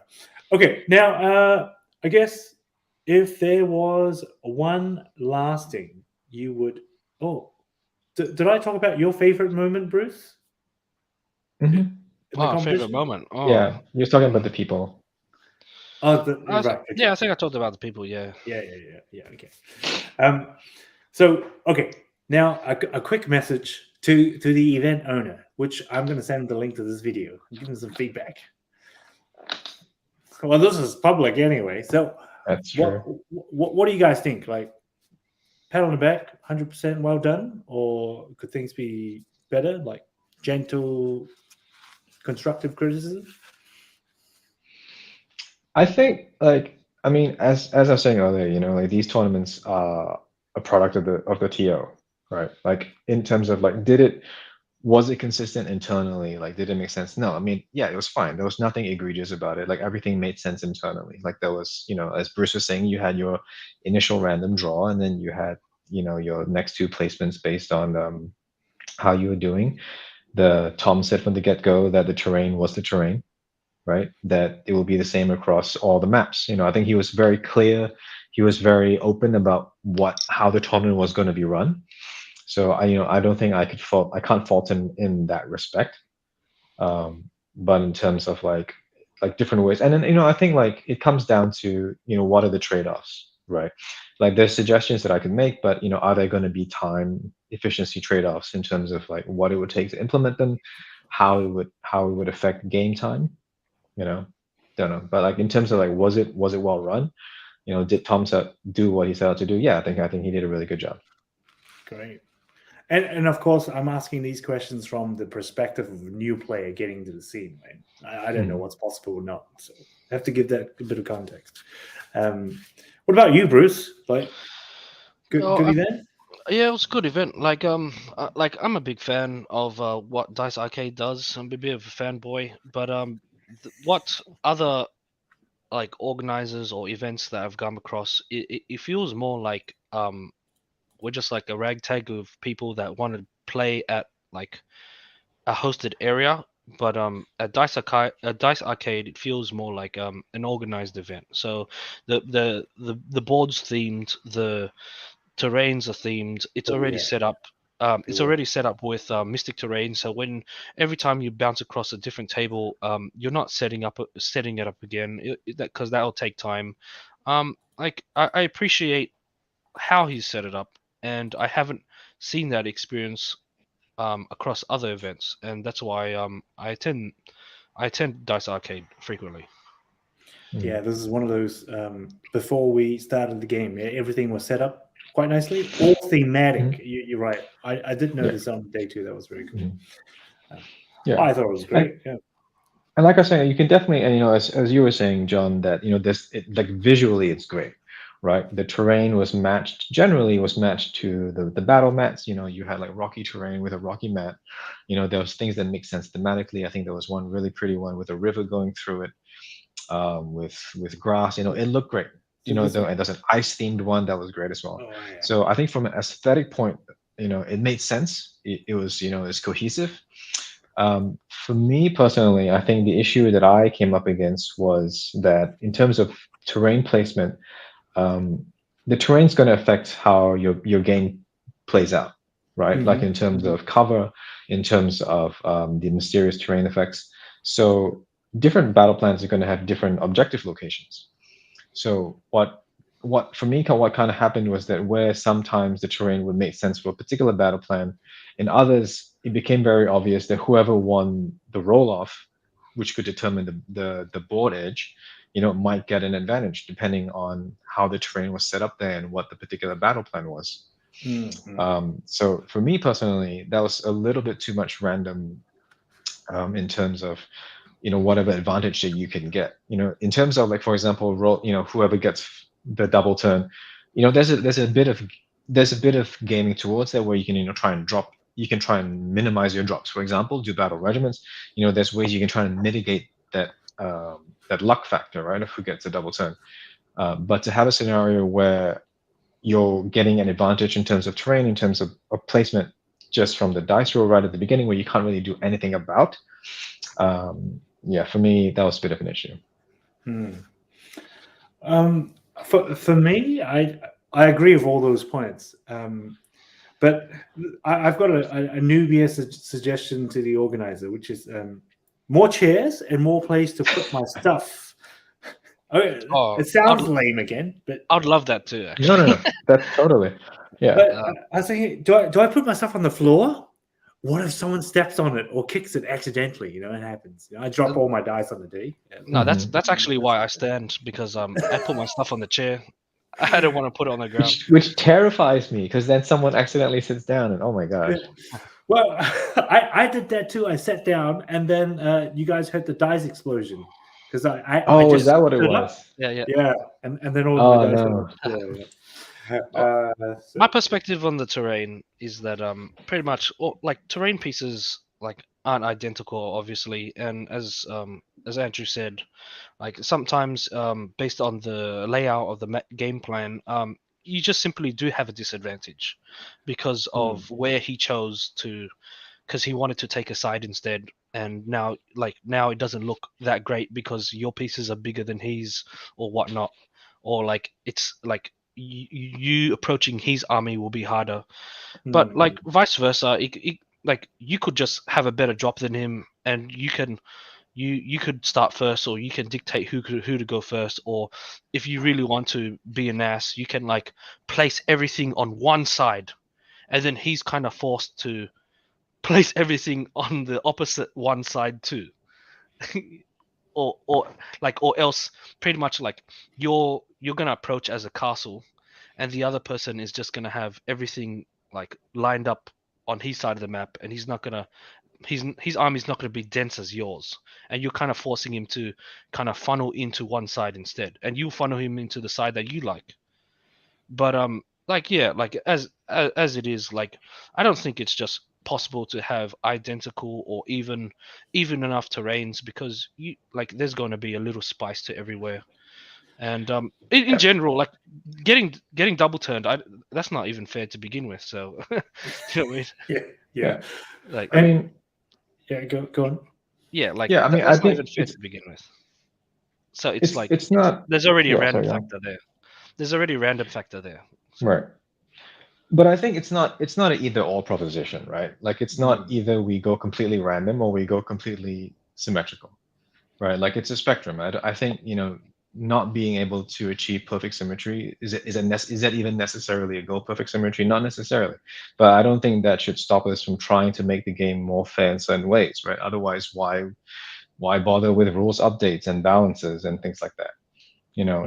Okay. Now, I guess if there was one last thing you would. Oh, did I talk about your favorite moment, Bruce? Favorite moment. Oh. Yeah, you're talking about the people. Oh, right. Okay. Yeah, I think I talked about the people. Yeah. Okay. So okay, now a quick message to the event owner, which I'm going to send the link to this video. Give them some feedback. Well, this is public anyway. So That's true. What do you guys think? Like, pat on the back, 100% well done, or could things be better? Like gentle, constructive criticism. I think like I mean as I was saying earlier, like these tournaments are a product of the TO, right? Like in terms of like was it consistent internally? Like did it make sense? No, I mean, yeah, it was fine. There was nothing egregious about it. Like everything made sense internally. Like there was, as Bruce was saying, you had your initial random draw and then you had, your next two placements based on how you were doing. Tom said from the get-go that the terrain was the terrain, right? That it will be the same across all the maps. I think he was very clear. He was very open about how the tournament was going to be run. So I don't think I can't fault him in that respect. But in terms of like different ways, and then I think like it comes down to what are the trade-offs, right? Like there's suggestions that I could make, but are there going to be time efficiency trade-offs in terms of like what it would take to implement them, how it would affect game time, don't know. But like in terms of like was it well run? Did Tom do what he set out to do? Yeah, I think he did a really good job. Great. And of course, I'm asking these questions from the perspective of a new player getting to the scene. Right? I don't know what's possible or not, so I have to give that a bit of context. What about you, Bruce? Like, good event? Yeah, it was a good event. Like I'm a big fan of what Dice Arcade does. I'm a bit of a fanboy, but what other like organizers or events that I've come across, it feels more like we're just like a ragtag of people that want to play at like a hosted area. But at Dice Arcade, it feels more like an organized event. So the boards themed, the terrains are themed. It's already set up. It's already set up with mystic terrain. So every time you bounce across a different table, you're not setting it up again, because that'll take time. Like I appreciate how he's set it up, and I haven't seen that experience across other events, and that's why I attend Dice Arcade frequently. Yeah, this is one of those. Before we started the game, everything was set up quite nicely, all thematic. You're right. I did notice on day two. That was very good. Yeah, I thought it was great. And like I was saying, you can definitely, and as you were saying, John, that like visually it's great, right? The terrain was matched to the battle mats. You had like rocky terrain with a rocky mat. There was things that make sense thematically. I think there was one really pretty one with a river going through it, with grass. It looked great. And there's an ice themed one that was great as well. Oh, yeah. So I think from an aesthetic point, it made sense. It was it's cohesive. For me personally, I think the issue that I came up against was that in terms of terrain placement, the terrain's going to affect how your game plays out, right? Like in terms of cover, in terms of the mysterious terrain effects. So different battle plans are going to have different objective locations. So what for me, what kind of happened was that where sometimes the terrain would make sense for a particular battle plan, in others it became very obvious that whoever won the roll off, which could determine the board edge, might get an advantage depending on how the terrain was set up there and what the particular battle plan was. So for me personally, that was a little bit too much random in terms of whatever advantage that you can get. In terms of like, for example, whoever gets the double turn, there's a bit of gaming towards that where you can try and drop. You can try and minimize your drops. For example, do battle regiments. There's ways you can try and mitigate that luck factor, right, of who gets a double turn. But to have a scenario where you're getting an advantage in terms of terrain, in terms of placement, just from the dice roll right at the beginning, where you can't really do anything about. Yeah, for me, that was a bit of an issue. For me, I agree with all those points. But I've got a newbie suggestion to the organizer, which is more chairs and more place to put my stuff. It sounds lame again, but I'd love that too. Actually. No, that's totally. Yeah. But I was thinking, do I put my stuff on the floor, what if someone steps on it or kicks it accidentally? You know, it happens. I drop all my dice on the D. No, that's Mhm. that's actually why I stand, because I put my stuff on the chair. I don't want to put it on the ground. Which terrifies me because then someone accidentally sits down and oh my gosh. Well, I did that too. I sat down, and then you guys heard the dice explosion because I Oh, is just that what it stood up. was? Yeah. Yeah, and then all Oh my dice went on no. the floor. Yeah. Oh, So, my perspective on the terrain is that pretty much like terrain pieces like aren't identical, obviously, and as Andrew said, like sometimes based on the layout of the game plan, you just simply do have a disadvantage because of where he chose to, because he wanted to take a side instead, and now it doesn't look that great because your pieces are bigger than his or whatnot, or like it's like you approaching his army will be harder, but like vice versa, like you could just have a better drop than him, and you could start first, or you can dictate who to go first, or if you really want to be an ass, you can like place everything on one side, and then he's kind of forced to place everything on the opposite one side too. or else pretty much like you're gonna approach as a castle, and the other person is just gonna have everything like lined up on his side of the map, and he's not gonna his army's not going to be dense as yours, and you're kind of forcing him to kind of funnel into one side instead, and you funnel him into the side that you like. But like yeah, like as it is, like I don't think it's just possible to have identical or even enough terrains, because you like there's going to be a little spice to everywhere. And in general, like getting double turned, that's not even fair to begin with. So you know what I mean? yeah. Like I mean, Yeah, go on. yeah, like yeah, I mean, I that's not even think fair to begin with. So it's like it's not. there's already a Yeah, random sorry, go on. factor there. There's already a random factor there. So, Right. But I think it's not an either or proposition, right? Like it's not either we go completely random or we go completely symmetrical, right? Like it's a spectrum. I think not being able to achieve perfect symmetry is that even necessarily a goal? Perfect symmetry, not necessarily, but I don't think that should stop us from trying to make the game more fair in certain ways, right? Otherwise, why bother with rules updates and balances and things like that?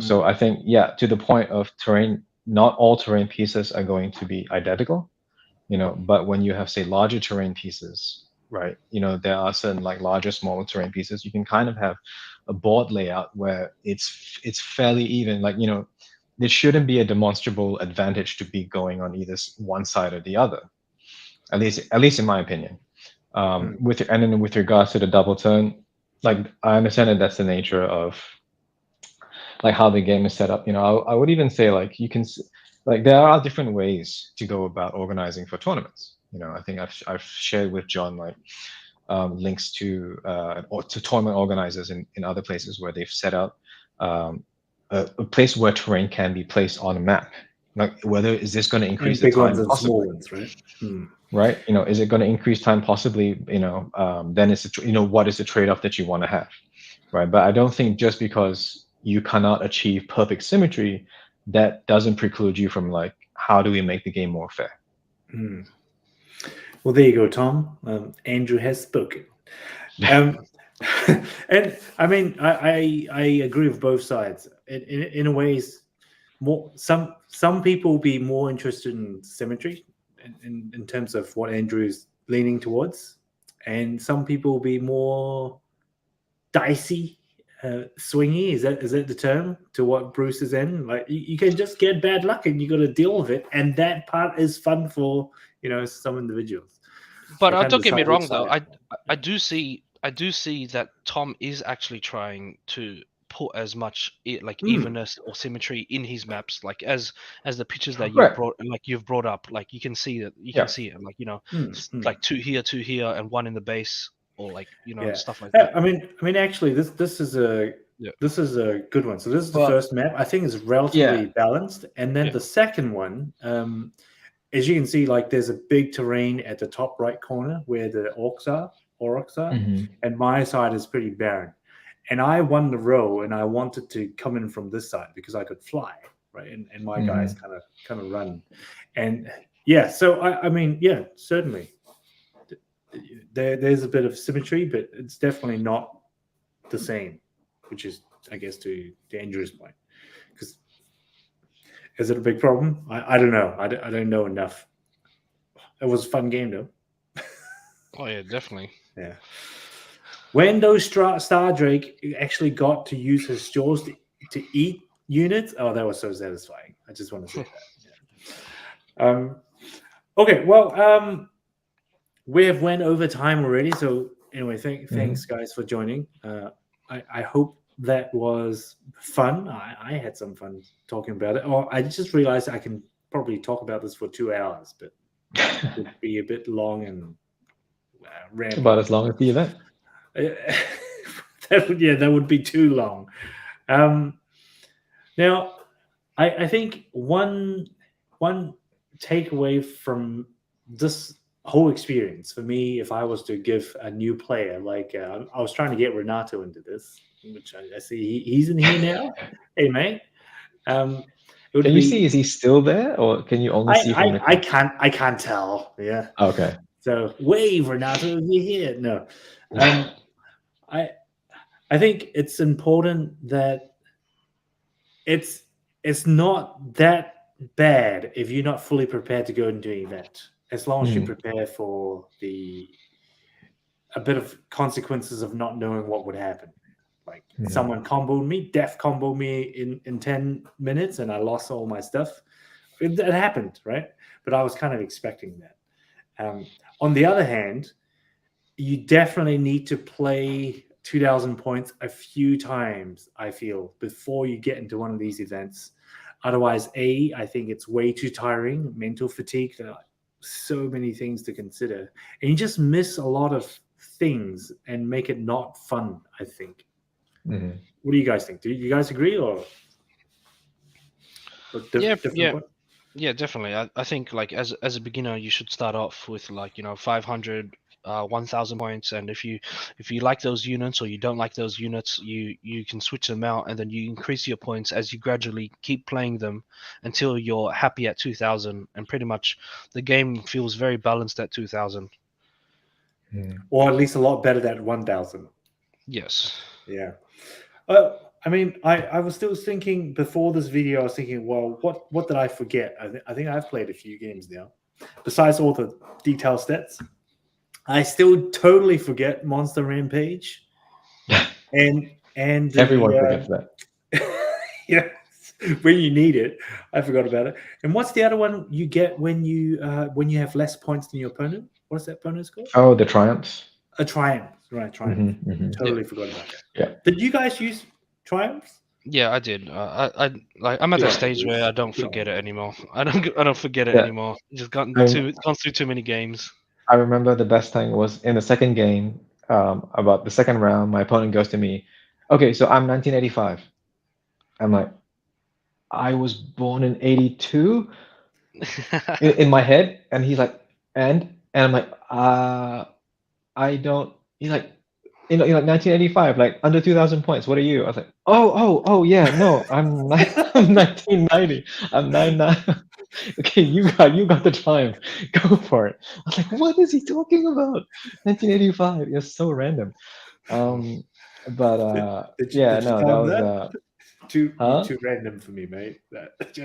So I think, yeah, to the point of terrain, not all terrain pieces are going to be identical, but when you have, say, larger terrain pieces, right, there are certain like larger, smaller terrain pieces, you can kind of have a board layout where it's fairly even, like, there shouldn't be a demonstrable advantage to be going on either one side or the other, at least in my opinion. And then with regards to the double turn, like I understand that that's the nature of like how the game is set up. I would even say like like there are different ways to go about organizing for tournaments. I think I've shared with John like links to or to tournament organizers in other places where they've set up a place where terrain can be placed on a map. Like whether is this going to increase the Big ones time? and Possibly. small ones, right? Right. Is it going to increase time? Possibly. Then it's what is the trade-off that you want to have, right? But I don't think just because you cannot achieve perfect symmetry, that doesn't preclude you from like, how do we make the game more fair? Well, there you go, Tom. Andrew has spoken. And I mean, I agree with both sides. In a ways, some people will be more interested in symmetry in terms of what Andrew is leaning towards, and some people will be more dicey, swingy. Is that the term to what Bruce is in? Like you can just get bad luck and you got to deal with it, and that part is fun for some individuals. but I can't don't get me decide wrong which though. side. I do see that Tom is actually trying to put as much like evenness or symmetry in his maps, like as the pictures that Right. you've brought up, like you can see that Yeah. can see it, like like two here, and one in the base, or like Yeah. stuff like that. I mean, actually, this is a good one. So this is the first map. I think it's relatively balanced, and then the second one, as you can see, like there's a big terrain at the top right corner where the aurochs are, and my side is pretty barren. And I won the row, and I wanted to come in from this side because I could fly, right? And my guys kind of run, and yeah. So I mean, yeah, certainly, there's a bit of symmetry, but it's definitely not the same, which is, I guess, to Andrew's point. Because is it a big problem? I don't know. I don't know enough. It was a fun game though. Oh yeah, definitely. Yeah. When those Star Drake actually got to use his jaws to eat units, oh, that was so satisfying. I just want to say that. Yeah. Okay, well, we have went over time already. So anyway, thanks guys for joining. I hope that was fun. I had some fun talking about it. Oh, I just realized I can probably talk about this for 2 hours, but it would be a bit long and About as long as the event. that would be too long. Now, I think one takeaway from this whole experience for me, if I was to give a new player, like I was trying to get Renato into this, which I see he's in here now. Hey, mate. It would Can be, you see? Is he still there, or can you only see from the? I can't tell. Yeah. Okay. So wave, Renato, if you're here. No. I think it's important that it's not that bad if you're not fully prepared to go into an event. As long as you prepare for a bit of consequences of not knowing what would happen. Like someone comboed me, def comboed me in 10 minutes, and I lost all my stuff. It happened, right? But I was kind of expecting that. On the other hand, you definitely need to play 2,000 points a few times, I feel, before you get into one of these events. Otherwise, I think it's way too tiring, mental fatigue. There are so many things to consider. And you just miss a lot of things and make it not fun, I think. What do you guys think? Do you guys agree or different? Yeah, definitely. I think like as a beginner, you should start off with like 500, 1,000 points, and if you like those units or you don't like those units, you can switch them out, and then you increase your points as you gradually keep playing them until you're happy at 2,000, and pretty much the game feels very balanced at 2,000. Or at least a lot better than 1,000. Yes. Yeah. I mean, I was still thinking before this video. I was thinking, well, what did I forget? I think I've played a few games now. Besides all the detailed stats, I still totally forget Monster Rampage. and Everyone forgets that. Yeah, when you need it, I forgot about it. And what's the other one you get when you have less points than your opponent? What's that bonus called? Oh, the triumphs. A triumph, right? Triumph. Totally forgot about that. Yeah. Did you guys use triumphs? Yeah, I did. I'm at that stage where I don't forget it anymore. I don't forget it anymore. Just gone through too many games. I remember the best thing was in the second game, about the second round, my opponent goes to me, okay, so I'm 1985. I'm like, I was born in 82 in my head, and he's like, and I'm like, I don't. He's like, you're like 1985, like under 2,000 points. What are you? I was like, oh, yeah, no, I'm 1990. I'm 99. Okay, you got the time. Go for it. I was like, what is he talking about? 1985. It's so random. But Did yeah, you no, that tell was that? Too huh? random for me, mate.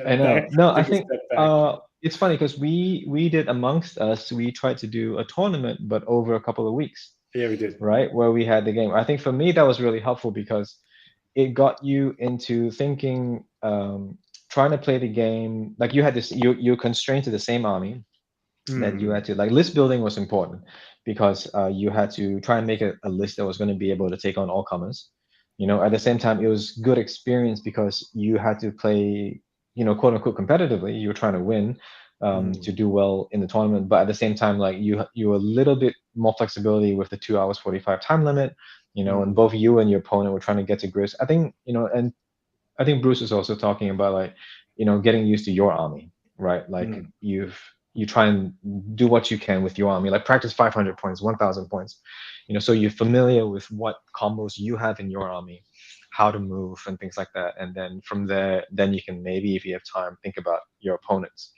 I know. No, I Take a think step back. it's funny because we did amongst us. We tried to do a tournament, but over a couple of weeks, Yeah, we did. right? Where we had the game. I think for me that was really helpful because it got you into thinking, trying to play the game. Like you had this, you're constrained to the same army that you had to, like, list building was important because you had to try and make a list that was going to be able to take on all comers. At the same time, it was good experience because you had to play, quote unquote competitively. You were trying to win, to do well in the tournament, but at the same time, like you were a little bit more flexibility with the 2 hours 45 time limit. And both you and your opponent were trying to get to grips. I think, and I think Bruce is also talking about, like, getting used to your army, right? Like you try and do what you can with your army, like practice 500 points, 1,000 points, so you're familiar with what combos you have in your army, how to move and things like that. And then from there, then you can maybe, if you have time, think about your opponents.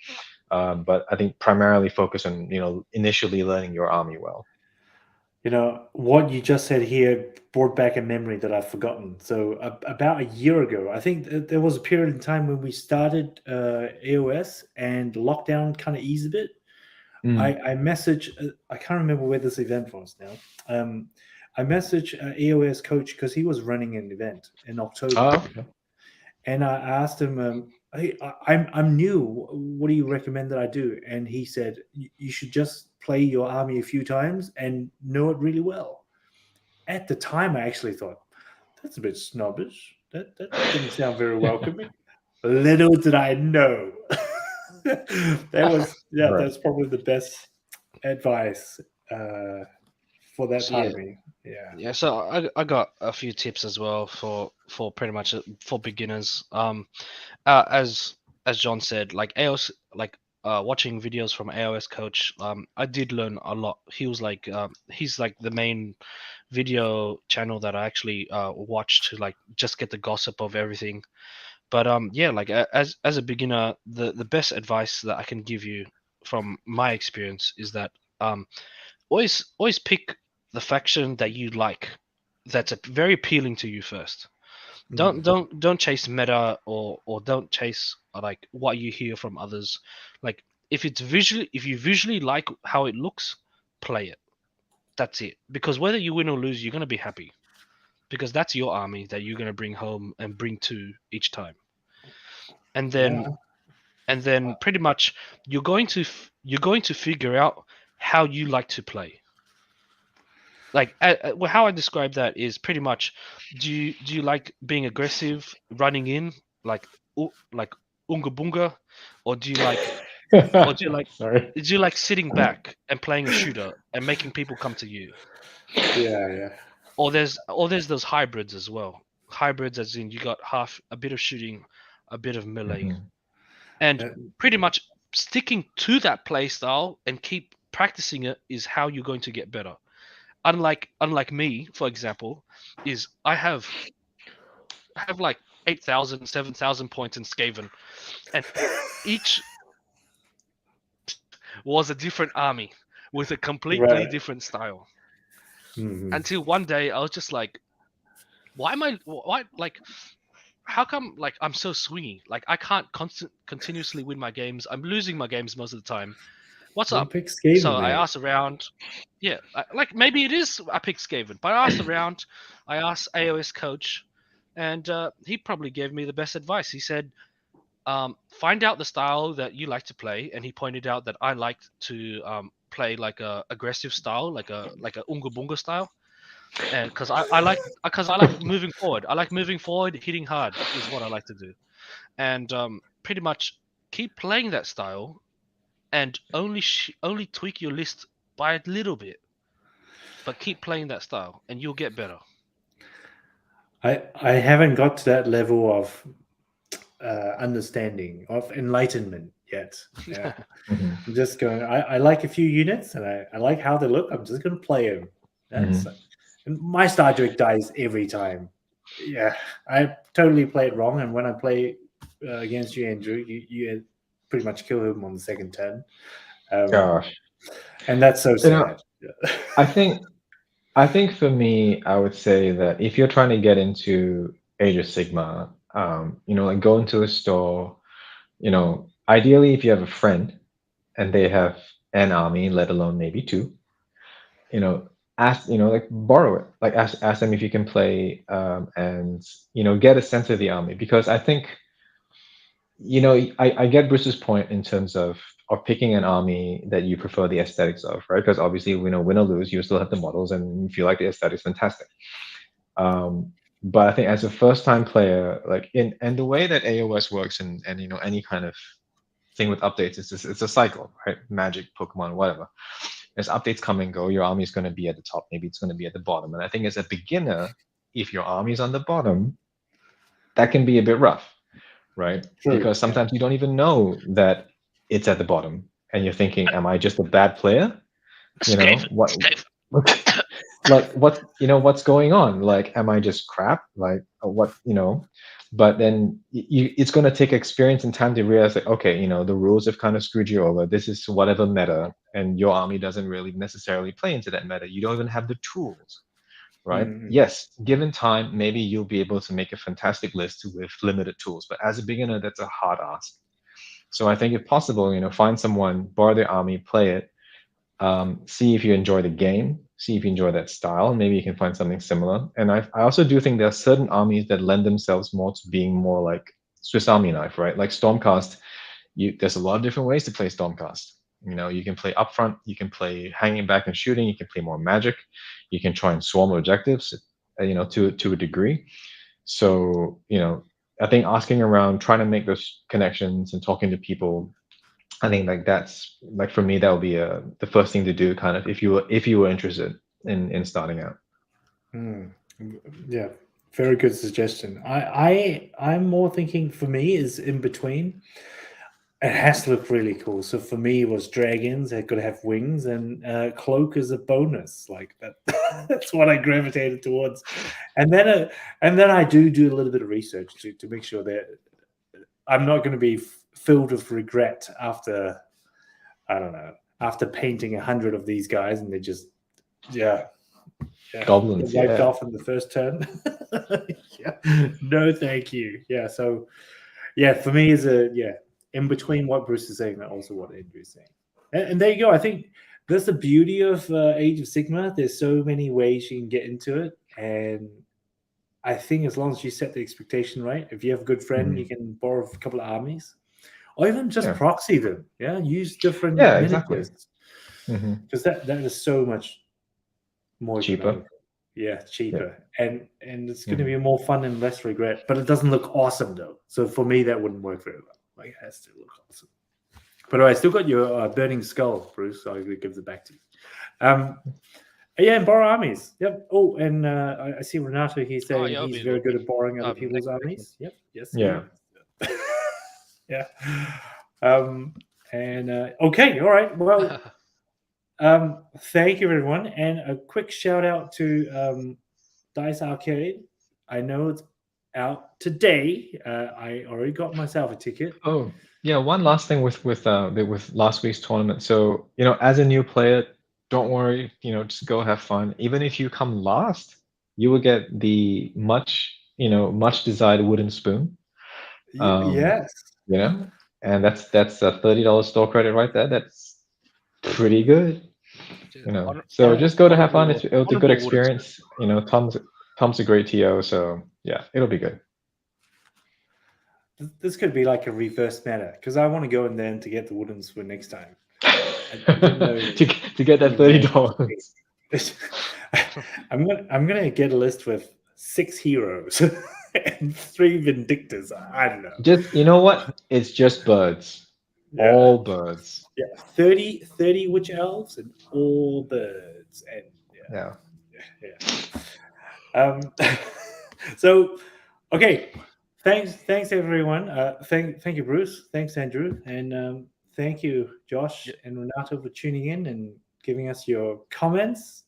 But I think primarily focus on, initially learning your army well. What you just said here brought back a memory that I've forgotten. So about a year ago, I think there was a period in time when we started AOS and lockdown kind of eased a bit. I messaged, I can't remember where this event was now. I messaged AOS coach because he was running an event in October. Oh, okay. And I asked him, hey, I'm new. What do you recommend that I do? And he said, you should just play your army a few times and know it really well. At the time, I actually thought, that's a bit snobbish. That didn't sound very welcoming. Little did I know. Right. That's probably the best advice for that So part yeah, of me. Yeah. yeah. So I got a few tips as well for pretty much for beginners. As John said, like AOS, like watching videos from AOS coach, I did learn a lot. He's like the main video channel that I actually watch to like just get the gossip of everything. But yeah, like as a beginner, the best advice that I can give you from my experience is that always pick the faction that you like, that's very appealing to you first. Don't chase meta, or don't chase like what you hear from others. Like if you visually like how it looks, play it. That's it. Because whether you win or lose, you're gonna be happy, because that's your army that you're gonna bring home and bring to each time. And then Yeah. pretty much you're going to figure out how you like to play. Like well, how I describe that is pretty much, do you like being aggressive, running in like like unga bunga, or do you like or do you like Sorry. do you like sitting back and playing a shooter and making people come to you? Yeah. Or there's those hybrids as well. Hybrids as in you got half a bit of shooting, a bit of melee, Mhm. and Yeah. pretty much sticking to that play style and keep practicing it is how you're going to get better. Unlike me, for example, is I have like 8,000, 7,000 points in Skaven, and each was a different army with a completely Right. different style. Mhm. Until one day I was just like, why like how come like I'm so swingy? Like I can't continuously win my games. I'm losing my games most of the time. What's Then up? pick So Skaven, I mate. asked around. Yeah, like maybe it is I picked Skaven, but I asked around. I asked AOS coach, and he probably gave me the best advice. He said, find out the style that you like to play, and he pointed out that I liked to play like a aggressive style, like a unga bunga style, and because I like moving forward. I like moving forward, hitting hard is what I like to do, and pretty much keep playing that style, and only tweak your list by a little bit, but keep playing that style, and you'll get better. I haven't got to that level of understanding of enlightenment yet. Yeah. Mhm. I'm just going. I like a few units, and I like how they look. I'm just going to play them. That's Mhm. and my Star Trek dies every time. Yeah, I totally play it wrong. And when I play against you, Andrew, you pretty much kill him on the second turn, Gosh. and that's so You know, sad. Yeah. I think I think for me, I would say that if you're trying to get into Age of Sigma, like go into a store, ideally if you have a friend and they have an army, let alone maybe two, you know, like borrow it, like ask them if you can play, and get a sense of the army, because I think I get Bruce's point in terms of picking an army that you prefer the aesthetics of, right? Because obviously, win or lose, you still have the models, and if you like the aesthetics, fantastic. Um, but I think as a first time player, like in and the way that AOS works, and any kind of thing with updates is just, it's a cycle, right? Magic, Pokemon, whatever. As updates come and go, your army is going to be at the top, maybe it's going to be at the bottom. And I think as a beginner, if your army is on the bottom, that can be a bit rough, right? True. Because Yeah. sometimes you don't even know that it's at the bottom, and you're thinking, "Am I just a bad player? Skaven, What?" Skaven. like what's going on? Like, am I just crap? Like, what, but then it's going to take experience and time to realize that, okay, the rules have kind of screwed you over. This is whatever meta, and your army doesn't really necessarily play into that meta. You don't even have the tools, right? Mm. Yes, given time, maybe you'll be able to make a fantastic list with limited tools, but as a beginner, that's a hard ask. So I think if possible, find someone, borrow their army, play it, see if you enjoy the game, see if you enjoy that style, and maybe you can find something similar. And I also do think there are certain armies that lend themselves more to being more like Swiss Army knife, right? Like Stormcast, there's a lot of different ways to play Stormcast. You can play upfront, you can play hanging back and shooting, you can play more magic, you can try and swarm objectives, to a degree. So, I think asking around, trying to make those connections and talking to people, I think like that's like for me that would be the first thing to do, kind of, if you were interested in starting out. Yeah, very good suggestion. I'm more thinking, for me, is in between. It has to look really cool. So for me, it was dragons. They've got to have wings, and cloak is a bonus. Like that. That's what I gravitated towards. And then I do a little bit of research to make sure that I'm not going to be filled with regret after, I don't know, after painting 100 of these guys, and they just Goblins, wiped off in the first turn. No, thank you. So for me is in between what Bruce is saying and also what Andrew is saying. And there you go. I think that's the beauty of Age of Sigmar. There's so many ways you can get into it, and I think as long as you set the expectation right, if you have a good friend, you can borrow a couple of armies, or even just proxy them. Use different exactly. Because that is so much more cheaper. Cheaper. And it's going to be more fun and less regret. But it doesn't look awesome though. So for me, that wouldn't work very well. Like, it has to look awesome. But I still got your burning skull, Bruce. So I'm going to give it back to you. And borrow armies. Yep. Oh, and I see Renato. He's saying he's very good at borrowing other people's armies. Yep. Yes. Yeah. Yeah. Okay. All right. Well, thank you, everyone. And a quick shout out to Dice Arcade. I know it's out today. I already got myself a ticket. Oh, yeah. One last thing with last week's tournament. So, as a new player, don't worry, just go have fun. Even if you come last, you will get the much desired wooden spoon. Yes. And that's a $30 store credit right there. That's pretty good. So just go to have fun. It's a good experience. Tom's a great TO, so yeah, it'll be good. This could be like a reverse meta, because I want to go in there to get the wooden spoon next time. to get that $30. I'm gonna get a list with 6 heroes and 3 Vindictors. I don't know. Just, you know what? It's just birds. All birds. 30 witch elves and all birds. And so, okay. Thanks everyone. Thank you, Bruce. Thanks, Andrew, and thank you, Josh and Renato, for tuning in and giving us your comments.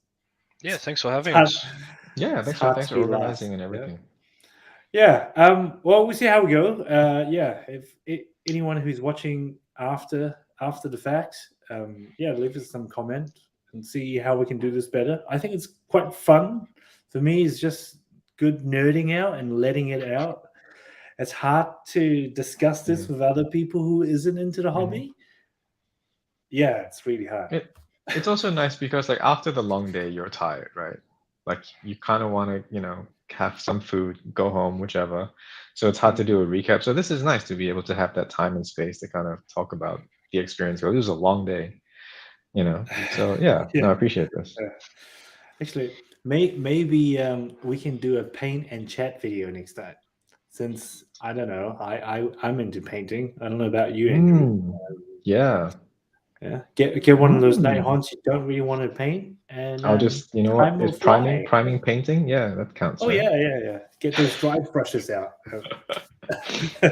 Yeah, thanks for having us. Yeah, thanks for organizing and everything. Well, we'll see how we go. If anyone who's watching after the fact, leave us some comment and see how we can do this better. I think it's quite fun. For me, it's just good nerding out and letting it out. It's hard to discuss this with other people who isn't into the hobby. Yeah, it's really hard. It's also nice because, like, after the long day, you're tired, right? Like, you kind of want to, have some food, go home, whichever. So it's hard to do a recap. So this is nice to be able to have that time and space to kind of talk about the experience. It was a long day, So no, I appreciate this. Actually, maybe we can do a paint and chat video next time. Since I don't know, I'm into painting. I don't know about you, Andrew. Yeah. Get one of those night haunts you don't really want to paint, and I'll just, it's priming painting. Yeah, that counts. Oh right? Yeah. Get those dry brushes out. All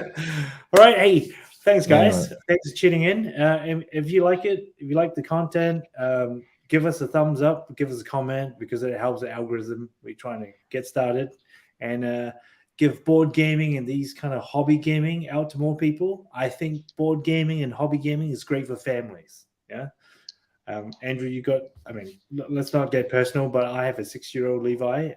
right, hey, thanks guys. Thanks for tuning in. If you like it, if you like the content, give us a thumbs up, give us a comment, because it helps the algorithm. We're trying to get started and give board gaming and these kind of hobby gaming out to more people. I think board gaming and hobby gaming is great for families. Yeah. Andrew, let's not get personal, but I have a 6-year-old Levi.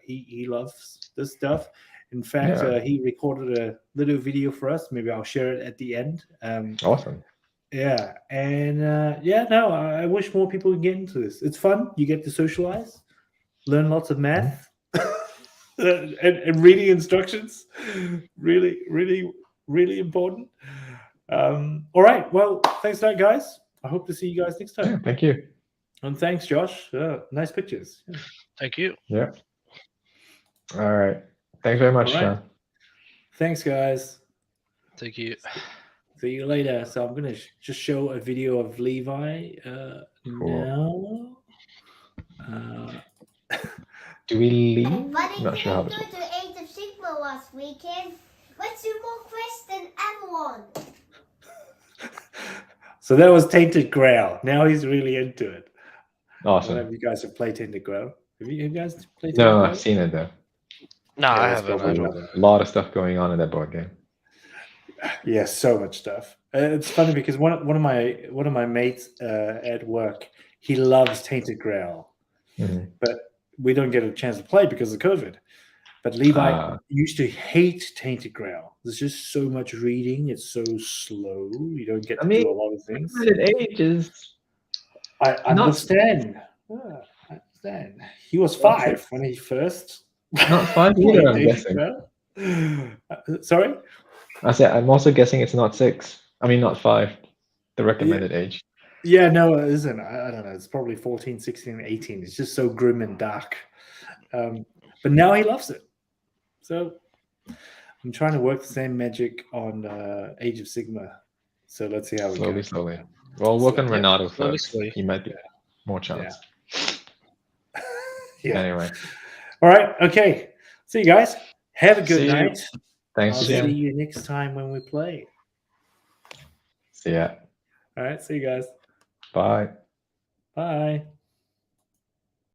He loves this stuff. In fact, Yeah. he recorded a little video for us. Maybe I'll share it at the end. Awesome. Yeah, and I wish more people would get into this. It's fun. You get to socialize, learn lots of math, and reading instructions. Really, really, really important. All right. Well, thanks a lot, guys. I hope to see you guys next time. Yeah, thank you. And thanks, Josh. Nice pictures. Yeah. Thank you. Yeah. All right. Thanks very much, All right. John. Thanks, guys. Thank you. See you later. So I'm going to just show a video of Levi now. Do we leave? And what did Not sure how you this do works. to Age of Sigma last weekend? Let's do more quests than everyone. So that was Tainted Grail. Now he's really into it. I don't know Awesome. if you guys have played Tainted Grail. Have you guys played Tainted No, Grail? I've seen it though. No, Yeah, I that's haven't. probably I why. don't. A lot of stuff going on in that board game. Yeah, so much stuff. It's funny because one of my mates at work, he loves Tainted Grail, but we don't get a chance to play because of COVID. But Levi used to hate Tainted Grail. There's just so much reading. It's so slow. You don't get to do a lot of things. Age is I understand. I understand. He was 5 when he first. not 5 either, I'm guessing. Sorry? I said I'm also guessing it's not 6. I mean, not 5. The recommended age. Yeah, no, it isn't. I don't know. It's probably 14, 16, 18. It's just so grim and dark. But now he loves it. So I'm trying to work the same magic on Age of Sigma. So let's see how we go. Slowly. Well, work on Renato slowly, first. slowly. He might be more chance. Yeah. Anyway. All right. Okay. See you guys. Have a good See you. night. Thanks I'll again. see you next time when we play. See ya. All right. See you guys. Bye. Bye.